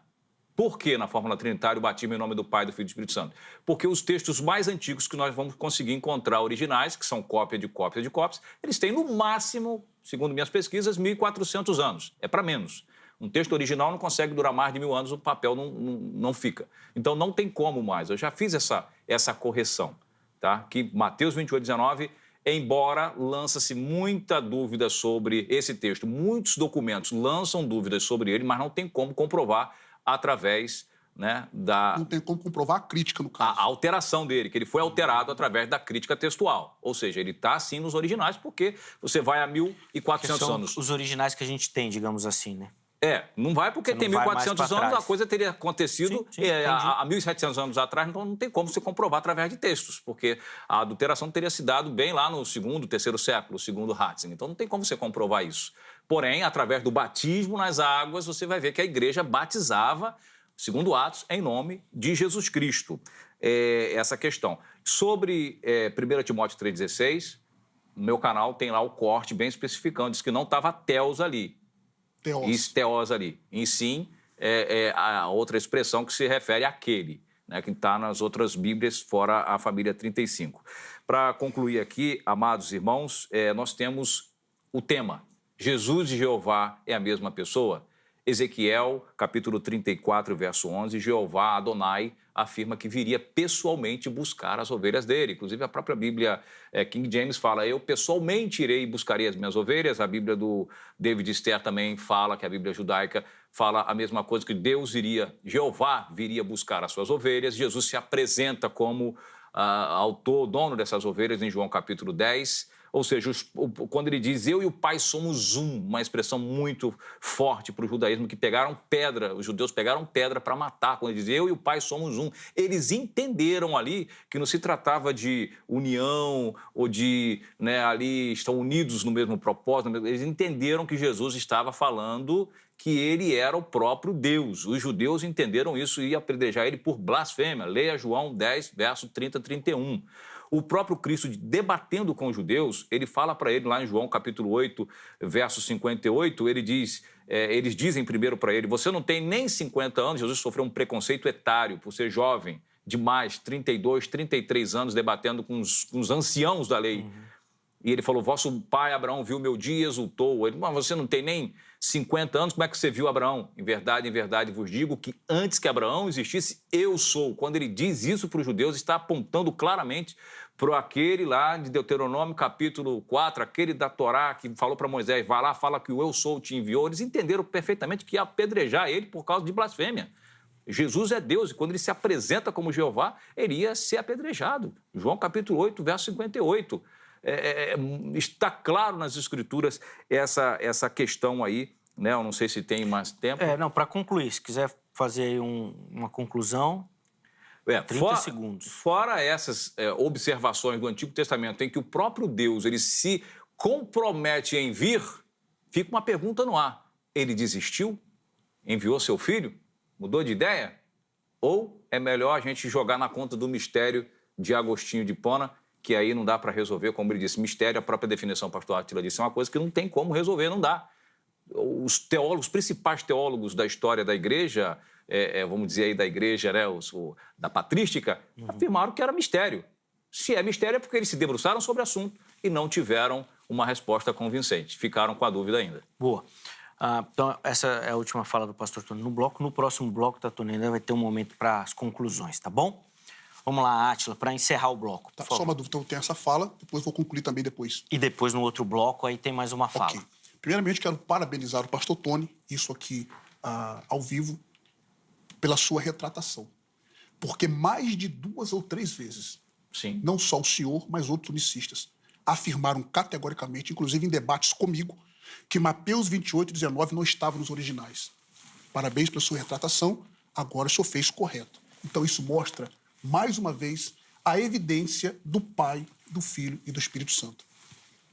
Por que na fórmula trinitária o batismo em nome do Pai, do Filho e do Espírito Santo? Porque os textos mais antigos que nós vamos conseguir encontrar originais, que são cópia de cópias, eles têm no máximo, segundo minhas pesquisas, 1.400 anos. É para menos. Um texto original não consegue durar mais de 1000 anos, o papel não fica. Então, não tem como mais. Eu já fiz essa correção, tá? Que Mateus 28, 19, embora lança-se muita dúvida sobre esse texto, muitos documentos lançam dúvidas sobre ele, mas não tem como comprovar através, né, Não tem como comprovar a crítica, no caso. a alteração dele, que ele foi alterado através da crítica textual. Ou seja, ele está, sim, nos originais, porque você vai a 1400 são anos. os originais que a gente tem, digamos assim, né? Não vai porque Você tem não vai 1400 mais pra anos, trás. a coisa teria acontecido Sim, entendi. há 1700 anos atrás, então não tem como se comprovar através de textos, porque a adulteração teria se dado bem lá no segundo, terceiro século, segundo Ratzinger. Então não tem como você comprovar isso. Porém, através do batismo nas águas, você vai ver que a igreja batizava, segundo Atos, em nome de Jesus Cristo. Essa questão. Sobre 1 Timóteo 3,16, no meu canal tem lá o corte bem especificando, diz que não estava teos ali. Teos ali. Em sim, a outra expressão que se refere àquele, né, que está nas outras Bíblias, fora a família 35. Para concluir aqui, amados irmãos, nós temos o tema. Jesus e Jeová é a mesma pessoa? Ezequiel, capítulo 34, verso 11, Jeová, Adonai, afirma que viria pessoalmente buscar as ovelhas dele. Inclusive, a própria Bíblia King James fala, eu pessoalmente irei e buscarei as minhas ovelhas. A Bíblia do David Esther também fala, que a Bíblia judaica fala a mesma coisa, que Jeová viria buscar as suas ovelhas. Jesus se apresenta como autor, dono dessas ovelhas em João capítulo 10. Ou seja, quando ele diz, eu e o Pai somos um, uma expressão muito forte para o judaísmo, que pegaram pedra, os judeus pegaram pedra para matar, quando ele diz, eu e o Pai somos um. Eles entenderam ali que não se tratava de união ou de, né, ali estão unidos no mesmo propósito, eles entenderam que Jesus estava falando que ele era o próprio Deus. Os judeus entenderam isso e iam apedrejar ele por blasfêmia. Leia João 10, verso 30 a 31. O próprio Cristo, debatendo com os judeus, ele fala para ele lá em João capítulo 8, verso 58, eles dizem primeiro para ele, você não tem nem 50 anos, Jesus sofreu um preconceito etário por ser jovem, demais, 32, 33 anos, debatendo com os anciãos da lei. E ele falou, vosso pai Abraão viu meu dia e exultou. Ele, mas você não tem nem 50 anos, como é que você viu Abraão? Em verdade vos digo que antes que Abraão existisse, eu sou. Quando ele diz isso para os judeus, está apontando claramente para aquele lá de Deuteronômio capítulo 4, aquele da Torá que falou para Moisés, vai lá, fala que o eu sou te enviou. Eles entenderam perfeitamente que ia apedrejar ele por causa de blasfêmia. Jesus é Deus e quando ele se apresenta como Jeová, ele ia ser apedrejado. João capítulo 8, verso 58. Está claro nas Escrituras essa questão aí, né? Eu não sei se tem mais tempo. Para concluir, se quiser fazer aí uma conclusão, 30 segundos. Fora essas observações do Antigo Testamento em que o próprio Deus ele se compromete em vir, fica uma pergunta no ar. Ele desistiu? Enviou seu filho? Mudou de ideia? Ou é melhor a gente jogar na conta do mistério de Agostinho de Hipona, que aí não dá para resolver, como ele disse, mistério, a própria definição, o pastor Átila disse, é uma coisa que não tem como resolver, não dá. Os principais teólogos da história da igreja, vamos dizer aí da igreja, né, da patrística, afirmaram que era mistério. Se é mistério é porque eles se debruçaram sobre o assunto e não tiveram uma resposta convincente. Ficaram com a dúvida ainda. Boa. Então, essa é a última fala do pastor Tony no bloco. No próximo bloco, Tony, ainda vai ter um momento para as conclusões, tá bom? Vamos lá, Átila, para encerrar o bloco. Tá, só uma dúvida, então eu tenho essa fala, depois vou concluir também depois. E depois, no outro bloco, aí tem mais uma fala. Ok. Primeiramente, quero parabenizar o pastor Tony, isso aqui ao vivo, pela sua retratação. Porque mais de 2 ou 3 vezes, Sim. não só o senhor, mas outros unicistas, afirmaram categoricamente, inclusive em debates comigo, que Mateus 28, 19 não estava nos originais. Parabéns pela sua retratação, agora o senhor fez correto. Então isso mostra, mais uma vez, a evidência do Pai, do Filho e do Espírito Santo.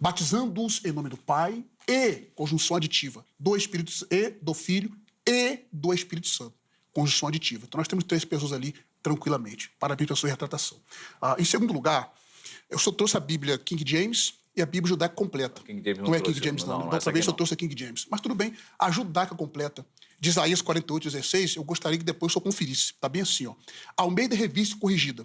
Batizando-os em nome do Pai e, conjunção aditiva, do Espírito e do Filho e do Espírito Santo. Conjunção aditiva. Então nós temos 3 pessoas ali tranquilamente. Parabéns pela sua retratação. Em segundo lugar, eu só trouxe a Bíblia King James e a Bíblia judaica completa. Não é King James, não. Da outra vez eu trouxe a King James. Mas tudo bem, a judaica completa, de Isaías 48, 16, eu gostaria que depois o senhor conferisse. Está bem assim, ó. Almeida Revista Corrigida.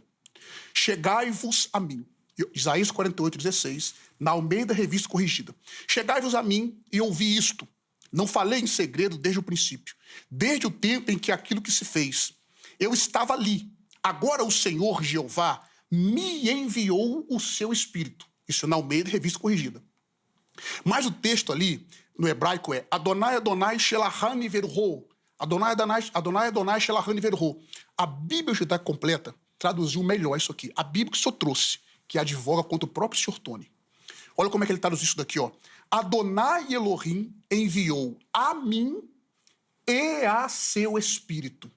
Chegai-vos a mim. Isaías 48, 16, na Almeida Revista Corrigida. Chegai-vos a mim e ouvi isto. Não falei em segredo desde o princípio, desde o tempo em que aquilo que se fez. Eu estava ali. Agora o Senhor Jeová me enviou o seu Espírito. Isso na Almeida, revista corrigida. Mas o texto ali, no hebraico, é Adonai, Adonai, Shelahani Verho. Adonai, Adonai, Adonai, Adonai, Shelahani Verho. A Bíblia Judaica Completa traduziu melhor isso aqui. A Bíblia que o senhor trouxe, que advoga contra o próprio senhor Tony. Olha como é que ele traduz isso daqui, ó. Adonai Elohim enviou a mim e a seu Espírito.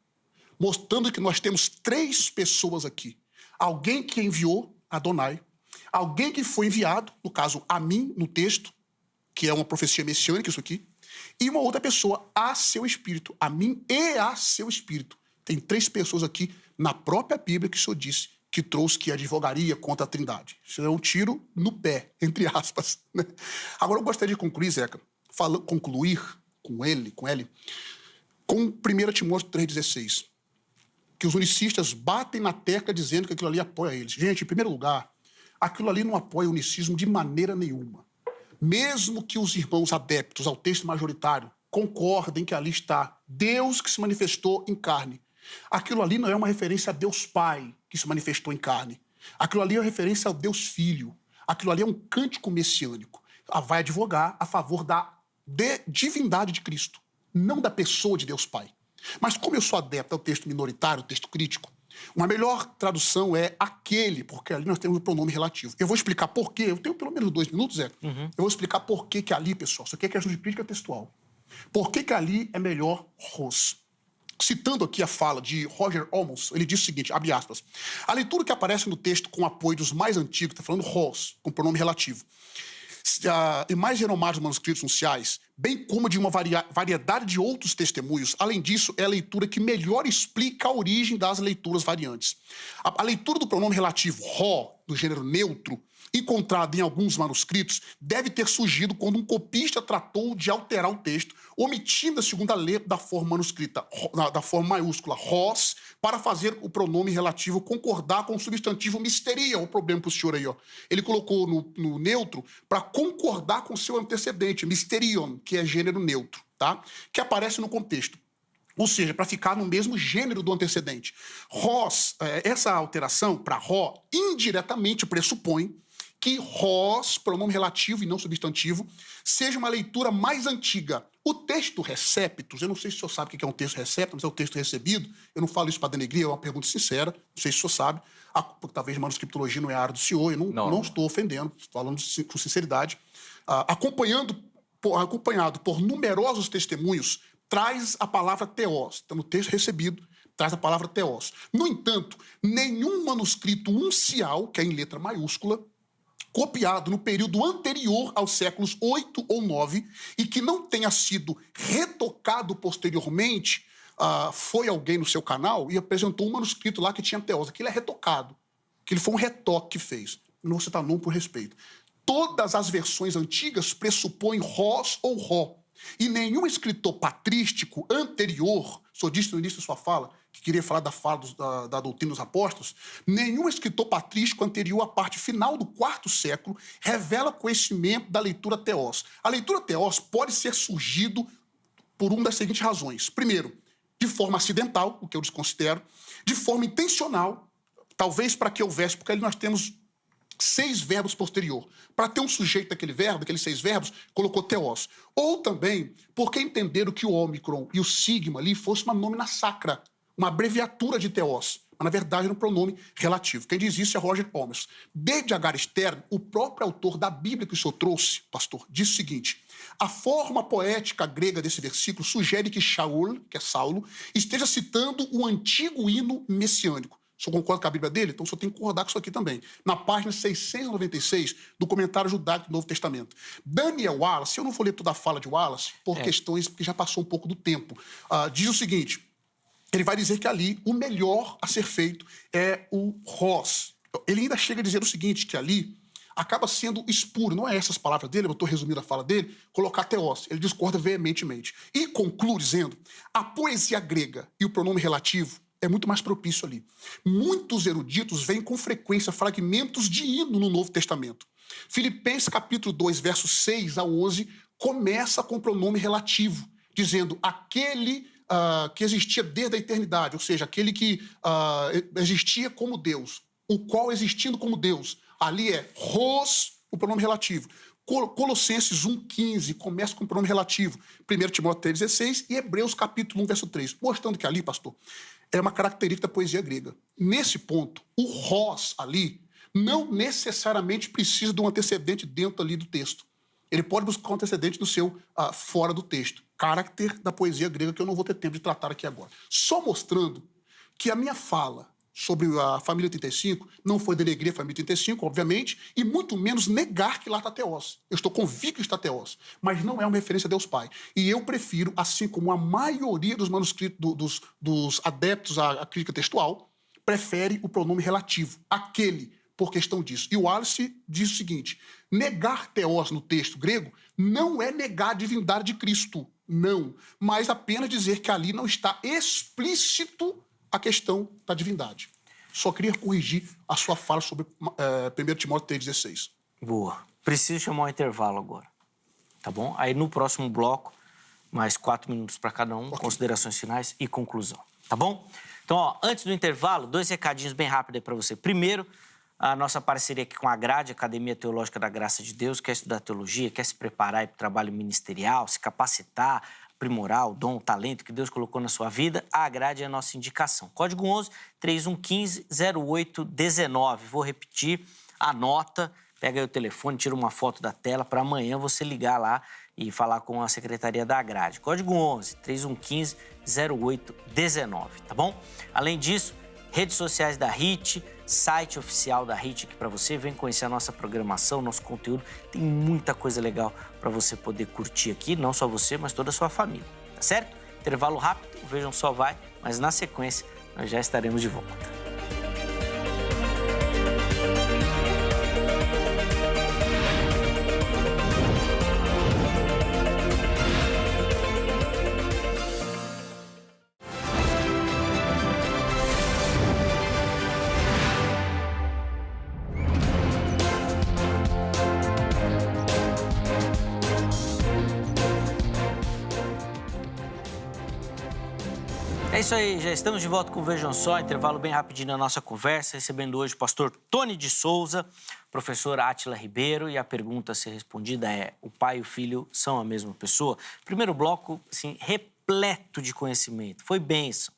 Mostrando que nós temos 3 pessoas aqui. Alguém que enviou, Adonai. Alguém que foi enviado, no caso, a mim, no texto, que é uma profecia messiânica, isso aqui. E uma outra pessoa, a seu Espírito. A mim e a seu Espírito. Tem 3 pessoas aqui na própria Bíblia que o senhor disse que trouxe, que advogaria contra a Trindade. Isso é um tiro no pé, entre aspas. Né? Agora eu gostaria de concluir, Zeca, concluir com ele, com 1 Timóteo 3,16. Que os unicistas batem na tecla dizendo que aquilo ali apoia eles. Gente, em primeiro lugar, aquilo ali não apoia o unicismo de maneira nenhuma. Mesmo que os irmãos adeptos ao texto majoritário concordem que ali está Deus que se manifestou em carne. Aquilo ali não é uma referência a Deus Pai que se manifestou em carne. Aquilo ali é uma referência ao Deus Filho. Aquilo ali é um cântico messiânico. Vai advogar a favor da divindade de Cristo, não da pessoa de Deus Pai. Mas como eu sou adepto ao texto minoritário, ao texto crítico, uma melhor tradução é aquele, porque ali nós temos o pronome relativo. Eu vou explicar por quê. Eu tenho pelo menos 2 minutos, Zé. Eu vou explicar por que ali, pessoal. Isso aqui é questão de crítica textual. Por que ali é melhor Ros? Citando aqui a fala de Roger Olmos, ele diz o seguinte, abre aspas, a leitura que aparece no texto com apoio dos mais antigos, está falando Ros, com pronome relativo, e mais renomados manuscritos nunciais, bem como de uma variedade de outros testemunhos. Além disso, é a leitura que melhor explica a origem das leituras variantes. A leitura do pronome relativo Ró, do gênero neutro, encontrada em alguns manuscritos, deve ter surgido quando um copista tratou de alterar o texto, omitindo a segunda letra da forma manuscrita, da forma maiúscula, Ros, para fazer o pronome relativo concordar com o substantivo misteria. O problema para o senhor aí, ó. Ele colocou no neutro para concordar com o seu antecedente, misterion, que é gênero neutro, tá? Que aparece no contexto. Ou seja, para ficar no mesmo gênero do antecedente. Ros, essa alteração para Ró, indiretamente pressupõe que Ros, pronome relativo e não substantivo, seja uma leitura mais antiga. O texto receptus, eu não sei se o senhor sabe o que é um texto receptus, mas é o texto recebido. Eu não falo isso para denegrir, é uma pergunta sincera, não sei se o senhor sabe. Talvez manuscriptologia não é a área do senhor, eu não estou ofendendo, falando com sinceridade. Acompanhado por numerosos testemunhos, traz a palavra teós. Então, no texto recebido, traz a palavra teós. No entanto, nenhum manuscrito uncial, que é em letra maiúscula, copiado no período anterior aos séculos 8 ou 9 e que não tenha sido retocado posteriormente, foi alguém no seu canal e apresentou um manuscrito lá que tinha teós. Aquilo é retocado. Aquilo foi um retoque que fez. Não vou citar nome por respeito. Todas as versões antigas pressupõem Ros ou Ró. E nenhum escritor patrístico anterior, o senhor disse no início da sua fala, que queria falar da fala da doutrina dos apóstolos, nenhum escritor patrístico anterior à parte final do 4º século revela conhecimento da leitura teós. A leitura teós pode ser surgido por uma das seguintes razões. Primeiro, de forma acidental, o que eu desconsidero, de forma intencional, talvez para que houvesse, porque ali nós temos 6 verbos posterior. Para ter um sujeito daquele verbo, daqueles 6 verbos, colocou teós. Ou também porque entenderam que o ômicron e o sigma ali fosse uma nômina sacra, uma abreviatura de teós. Mas, na verdade, era um pronome relativo. Quem diz isso é Roger Olmos. Desde Agar Stern, o próprio autor da Bíblia que o senhor trouxe, pastor, diz o seguinte, a forma poética grega desse versículo sugere que Shaul, que é Saulo, esteja citando um antigo hino messiânico. O senhor concorda com a Bíblia dele? Então o senhor tem que concordar com isso aqui também. Na página 696 do Comentário Judaico do Novo Testamento. Daniel Wallace, eu não vou ler toda a fala de Wallace, por questões que já passou um pouco do tempo, diz o seguinte, ele vai dizer que ali o melhor a ser feito é o Ros. Ele ainda chega a dizer o seguinte, que ali acaba sendo espuro, não é essas palavras dele, eu estou resumindo a fala dele, colocar teós. Ele discorda veementemente. E conclui dizendo, a poesia grega e o pronome relativo é muito mais propício ali. Muitos eruditos veem com frequência fragmentos de hino no Novo Testamento. Filipenses capítulo 2, versos 6 a 11, começa com o pronome relativo, dizendo aquele que existia desde a eternidade, ou seja, aquele que existia como Deus, o qual existindo como Deus. Ali é Ros, o pronome relativo. Colossenses 1,15 começa com o pronome relativo. 1 Timóteo 3,16 e Hebreus capítulo 1, verso 3. Mostrando que ali, pastor, é uma característica da poesia grega. Nesse ponto, o Ros ali não necessariamente precisa de um antecedente dentro ali do texto. Ele pode buscar um antecedente do seu fora do texto. Caráter da poesia grega que eu não vou ter tempo de tratar aqui agora. Só mostrando que a minha fala sobre a família 35 não foi denegrir a família 35, obviamente, e muito menos negar que lá está Teós. Eu estou convicto que está Teós, mas não é uma referência a Deus Pai. E eu prefiro, assim como a maioria dos manuscritos dos adeptos à crítica textual, prefere o pronome relativo, aquele, por questão disso. E o Wallace diz o seguinte: negar Teós no texto grego não é negar a divindade de Cristo, não, mas apenas dizer que ali não está explícito a questão da divindade. Só queria corrigir a sua fala sobre 1 Timóteo 3,16. Boa. Preciso chamar um intervalo agora, tá bom? Aí no próximo bloco, mais 4 minutos para cada um, considerações finais e conclusão, tá bom? Então, ó, antes do intervalo, 2 recadinhos bem rápidos aí para você. Primeiro, a nossa parceria aqui com a Grade, Academia Teológica da Graça de Deus, quer estudar teologia, quer se preparar para o trabalho ministerial, se capacitar, aprimorar o dom, o talento que Deus colocou na sua vida, a Grade é a nossa indicação. Código 11 3115 0819. Vou repetir, anota, pega aí o telefone, tira uma foto da tela para amanhã você ligar lá e falar com a secretaria da Grade. Código 11 3115 0819, tá bom? Além disso, redes sociais da HIT, site oficial da HIT aqui para você. Vem conhecer a nossa programação, nosso conteúdo. Tem muita coisa legal para você poder curtir aqui, não só você, mas toda a sua família, tá certo? Intervalo rápido, Vejam Só vai, mas na sequência nós já estaremos de volta. É isso aí, já estamos de volta com o Vejam Só, intervalo bem rapidinho na nossa conversa, recebendo hoje o pastor Tony de Souza, professor Átila Ribeiro, e a pergunta a ser respondida é: o pai e o filho são a mesma pessoa? Primeiro bloco, assim, repleto de conhecimento, foi bênção.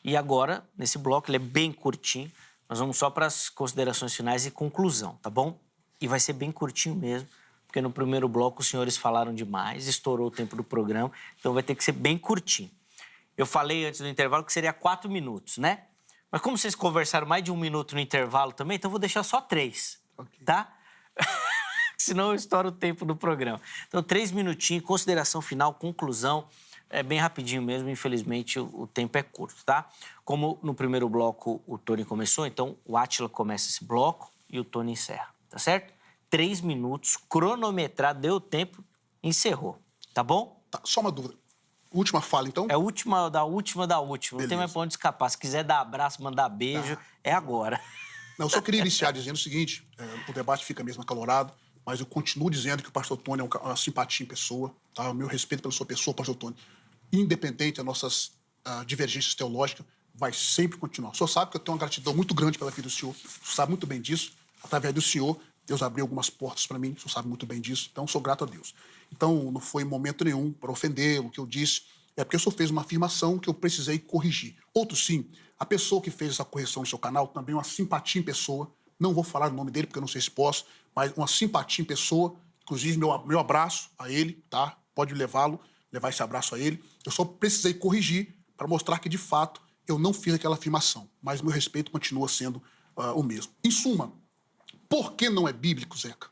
E agora, nesse bloco, ele é bem curtinho, nós vamos só para as considerações finais e conclusão, tá bom? E vai ser bem curtinho mesmo, porque no primeiro bloco os senhores falaram demais, estourou o tempo do programa, então vai ter que ser bem curtinho. Eu falei antes do intervalo que seria 4 minutos, né? Mas como vocês conversaram mais de 1 minuto no intervalo também, então eu vou deixar só 3, okay, tá? Senão eu estouro o tempo do programa. Então, 3 minutinhos, consideração final, conclusão. É bem rapidinho mesmo, infelizmente o tempo é curto, tá? Como no primeiro bloco o Tony começou, então o Átila começa esse bloco e o Tony encerra, tá certo? 3 minutos, cronometrado, deu tempo, encerrou, tá bom? Tá, só uma dúvida. Última fala, então? É a última da última da última. Beleza. Não tem mais pra onde escapar. Se quiser dar abraço, mandar beijo, é agora. Não, eu só queria iniciar dizendo o seguinte, o debate fica mesmo acalorado, mas eu continuo dizendo que o pastor Tony é uma simpatia em pessoa, tá? O meu respeito pela sua pessoa, pastor Tony, independente das nossas divergências teológicas, vai sempre continuar. O senhor sabe que eu tenho uma gratidão muito grande pela vida do senhor, o senhor sabe muito bem disso. Através do senhor, Deus abriu algumas portas para mim, o senhor sabe muito bem disso, então eu sou grato a Deus. Então, não foi em momento nenhum para ofendê-lo, o que eu disse, é porque o senhor fez uma afirmação que eu precisei corrigir. Outro sim, a pessoa que fez essa correção no seu canal também é uma simpatia em pessoa, não vou falar o nome dele porque eu não sei se posso, mas uma simpatia em pessoa, inclusive meu abraço a ele, tá? Pode levar esse abraço a ele. Eu só precisei corrigir para mostrar que, de fato, eu não fiz aquela afirmação, mas meu respeito continua sendo o mesmo. Em suma, por que não é bíblico, Zeca?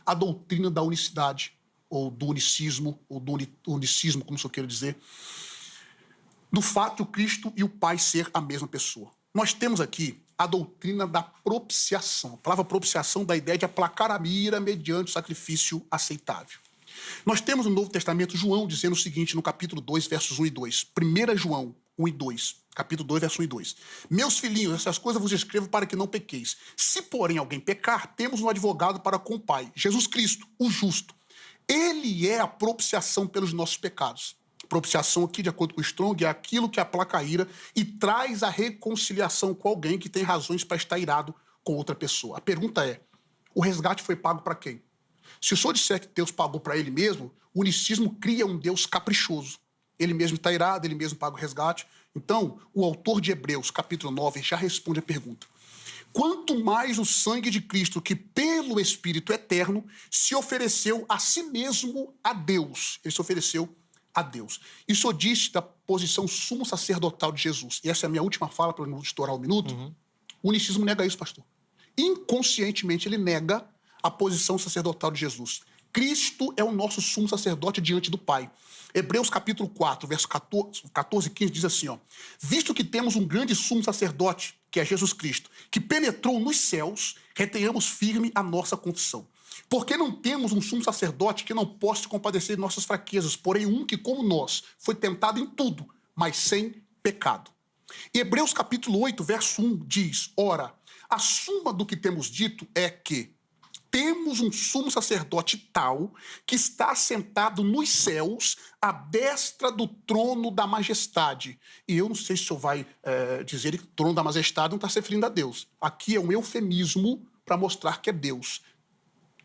A doutrina da unicidade, ou do unicismo, como o senhor queira dizer, do fato de o Cristo e o Pai ser a mesma pessoa. Nós temos aqui a doutrina da propiciação. A palavra propiciação dá a ideia de aplacar a ira mediante o sacrifício aceitável. Nós temos no Novo Testamento João dizendo o seguinte no capítulo 2, versos 1 e 2. 1 João 1 e 2. Capítulo 2, verso 1 e 2. Meus filhinhos, essas coisas vos escrevo para que não pequeis. Se, porém, alguém pecar, temos um advogado para com o Pai, Jesus Cristo, o justo. Ele é a propiciação pelos nossos pecados. Propiciação aqui, de acordo com o Strong, é aquilo que aplaca a ira e traz a reconciliação com alguém que tem razões para estar irado com outra pessoa. A pergunta é, o resgate foi pago para quem? Se o senhor disser que Deus pagou para ele mesmo, o unicismo cria um Deus caprichoso. Ele mesmo está irado, ele mesmo paga o resgate. Então, o autor de Hebreus, capítulo 9, já responde a pergunta. Quanto mais o sangue de Cristo, que pelo Espírito eterno se ofereceu a si mesmo a Deus. Ele se ofereceu a Deus. Isso eu disse da posição sumo sacerdotal de Jesus. E essa é a minha última fala para não estourar o minuto. O unicismo nega isso, pastor. Inconscientemente ele nega a posição sacerdotal de Jesus. Cristo é o nosso sumo sacerdote diante do Pai. Hebreus capítulo 4, verso 14 e 15 diz assim, ó, visto que temos um grande sumo sacerdote, que é Jesus Cristo, que penetrou nos céus, retenhamos firme a nossa confissão. Porque não temos um sumo sacerdote que não possa se compadecer de nossas fraquezas, porém um que, como nós, foi tentado em tudo, mas sem pecado. E Hebreus capítulo 8, verso 1 diz, ora, a suma do que temos dito é que temos um sumo sacerdote tal que está assentado nos céus à destra do trono da majestade. E eu não sei se o senhor vai dizer que o trono da majestade não está se referindo a Deus. Aqui é um eufemismo para mostrar que é Deus.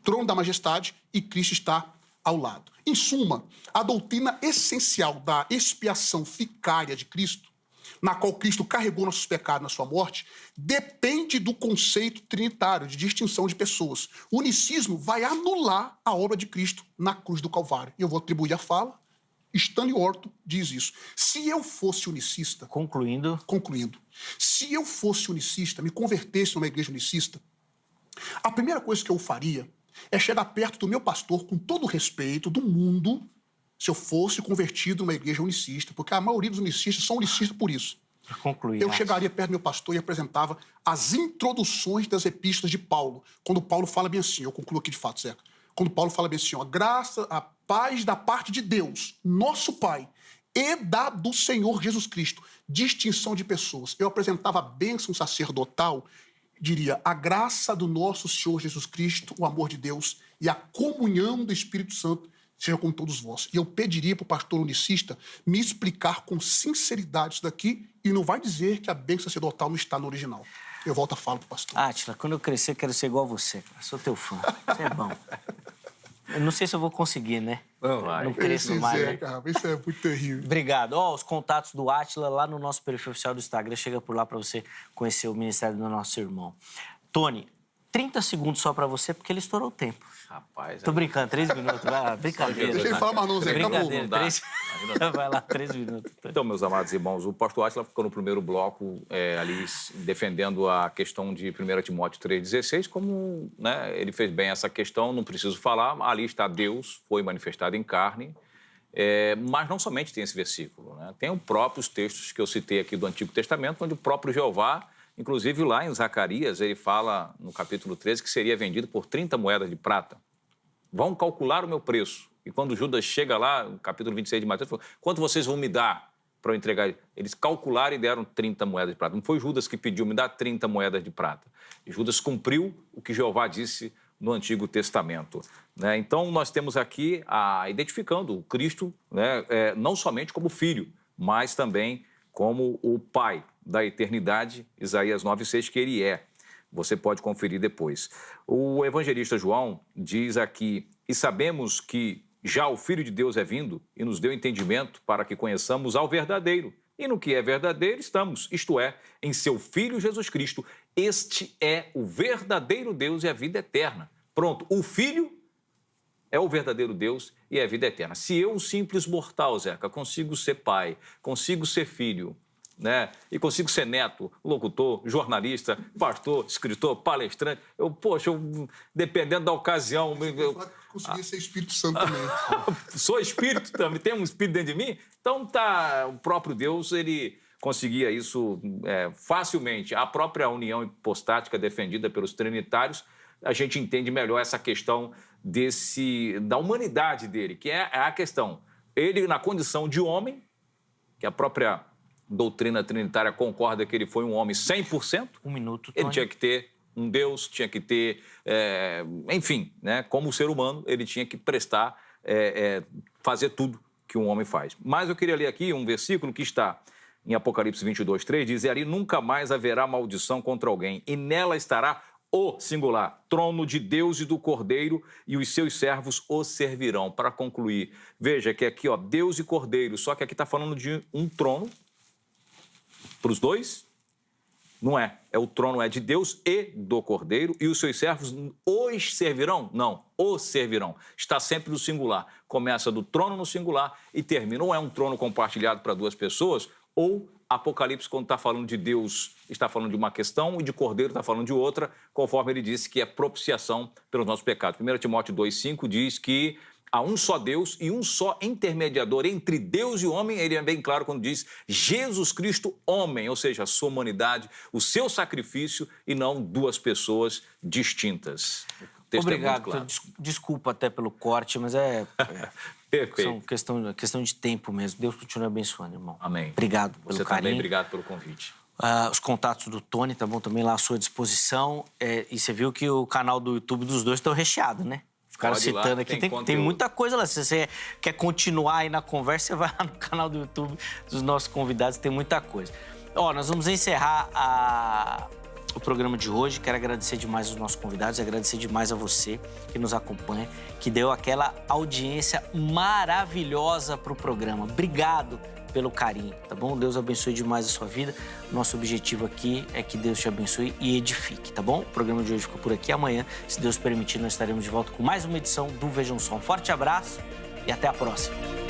Trono da majestade e Cristo está ao lado. Em suma, a doutrina essencial da expiação vicária de Cristo, na qual Cristo carregou nossos pecados na sua morte, depende do conceito trinitário de distinção de pessoas. O unicismo vai anular a obra de Cristo na cruz do Calvário. E eu vou atribuir a fala, Stanley Orton diz isso. Se eu fosse unicista... Concluindo, se eu fosse unicista, me convertesse numa igreja unicista, a primeira coisa que eu faria é chegar perto do meu pastor com todo o respeito do mundo, se eu fosse convertido numa igreja unicista, porque a maioria dos unicistas são unicistas por isso. Eu chegaria perto do meu pastor e apresentava as introduções das epístolas de Paulo, quando Paulo fala bem assim, eu concluo aqui de fato, Zeca, quando Paulo fala bem assim, ó, graça, a paz da parte de Deus, nosso Pai, e do Senhor Jesus Cristo, distinção de pessoas. Eu apresentava a bênção sacerdotal, diria, a graça do nosso Senhor Jesus Cristo, o amor de Deus e a comunhão do Espírito Santo seja com todos vós. E eu pediria para o pastor unicista me explicar com sinceridade isso daqui e não vai dizer que a bênção sacerdotal não está no original. Eu volto a fala para o pastor. Átila, quando eu crescer, quero ser igual a você, cara. Sou teu fã. Você é bom. Eu não sei se eu vou conseguir, né? Não cresço mais, né? Isso é muito terrível. Obrigado. Ó, os contatos do Átila lá no nosso perfil oficial do Instagram. Chega por lá para você conhecer o ministério do nosso irmão. Tony, 30 segundos só para você, porque ele estourou o tempo. Rapaz... Tô brincando, 3 minutos. Vai, brincadeira. Deixa ele falar mais não, Zé. Brincadeira, 3... Vai lá, 3 minutos. Então, meus amados irmãos, o pastor Átila ficou no primeiro bloco ali defendendo a questão de 1 Timóteo 3,16, como né, ele fez bem essa questão, não preciso falar, ali está Deus, foi manifestado em carne, mas não somente tem esse versículo, né? Tem os próprios textos que eu citei aqui do Antigo Testamento, onde o próprio Jeová, inclusive lá em Zacarias, ele fala no capítulo 13 que seria vendido por 30 moedas de prata. Vão calcular o meu preço. E quando Judas chega lá, no capítulo 26 de Mateus, ele falou, quanto vocês vão me dar para eu entregar? Eles calcularam e deram 30 moedas de prata. Não foi Judas que pediu, me dá 30 moedas de prata. E Judas cumpriu o que Jeová disse no Antigo Testamento. Né? Então, nós temos aqui identificando o Cristo não somente como filho, mas também como o Pai da eternidade, Isaías 9,6, que ele é. Você pode conferir depois. O evangelista João diz aqui, e sabemos que já o Filho de Deus é vindo e nos deu entendimento para que conheçamos ao verdadeiro. E no que é verdadeiro estamos, isto é, em seu Filho Jesus Cristo. Este é o verdadeiro Deus e a vida eterna. Pronto, o Filho é o verdadeiro Deus e a vida eterna. Se eu, um simples mortal, Zeca, consigo ser pai, consigo ser filho, né? E consigo ser neto, locutor, jornalista, pastor, escritor, palestrante. Dependendo da ocasião... Consegui ser Espírito Santo também. Sou espírito também, tem um espírito dentro de mim? Então, o próprio Deus, ele conseguia isso facilmente. A própria união hipostática defendida pelos trinitários, a gente entende melhor essa questão da humanidade dele, que é a questão. Ele, na condição de homem, que a própria doutrina trinitária concorda que ele foi um homem 100%. Um minuto, Tony. Ele tinha que ter um Deus, tinha que ter... enfim, né, como ser humano, ele tinha que prestar fazer tudo que um homem faz. Mas eu queria ler aqui um versículo que está em Apocalipse 22:3, diz: "E ali nunca mais haverá maldição contra alguém, e nela estará o singular trono de Deus e do Cordeiro, e os seus servos o servirão." Para concluir, veja que aqui, ó, Deus e Cordeiro, só que aqui está falando de um trono para os dois. Não é. O trono é de Deus e do Cordeiro, e os seus servos os servirão? Não, os servirão. Está sempre no singular. Começa do trono no singular e termina. Ou é um trono compartilhado para duas pessoas, ou Apocalipse, quando está falando de Deus, está falando de uma questão, e de Cordeiro está falando de outra, conforme ele disse que é propiciação pelos nossos pecados. 1 Timóteo 2,5 diz que há um só Deus e um só intermediador entre Deus e o homem. Ele é bem claro quando diz Jesus Cristo, homem, ou seja, a sua humanidade, o seu sacrifício, e não duas pessoas distintas. Obrigado. Claro. Desculpa até pelo corte, mas são questão de tempo mesmo. Deus continue abençoando, irmão. Amém. Obrigado pelo Você carinho. também, obrigado pelo convite. Os contatos do Tony, tá bom? Também lá à sua disposição. E você viu que o canal do YouTube dos dois estão recheado, né? Ficaram citando aqui, tem muita coisa lá. Se você quer continuar aí na conversa, você vai lá no canal do YouTube dos nossos convidados, tem muita coisa. Nós vamos encerrar o programa de hoje. Quero agradecer demais os nossos convidados, agradecer demais a você que nos acompanha, que deu aquela audiência maravilhosa para o programa. Obrigado pelo carinho, tá bom? Deus abençoe demais a sua vida. Nosso objetivo aqui é que Deus te abençoe e edifique, tá bom? O programa de hoje ficou por aqui. Amanhã, se Deus permitir, nós estaremos de volta com mais uma edição do Vejam Só. Um forte abraço e até a próxima.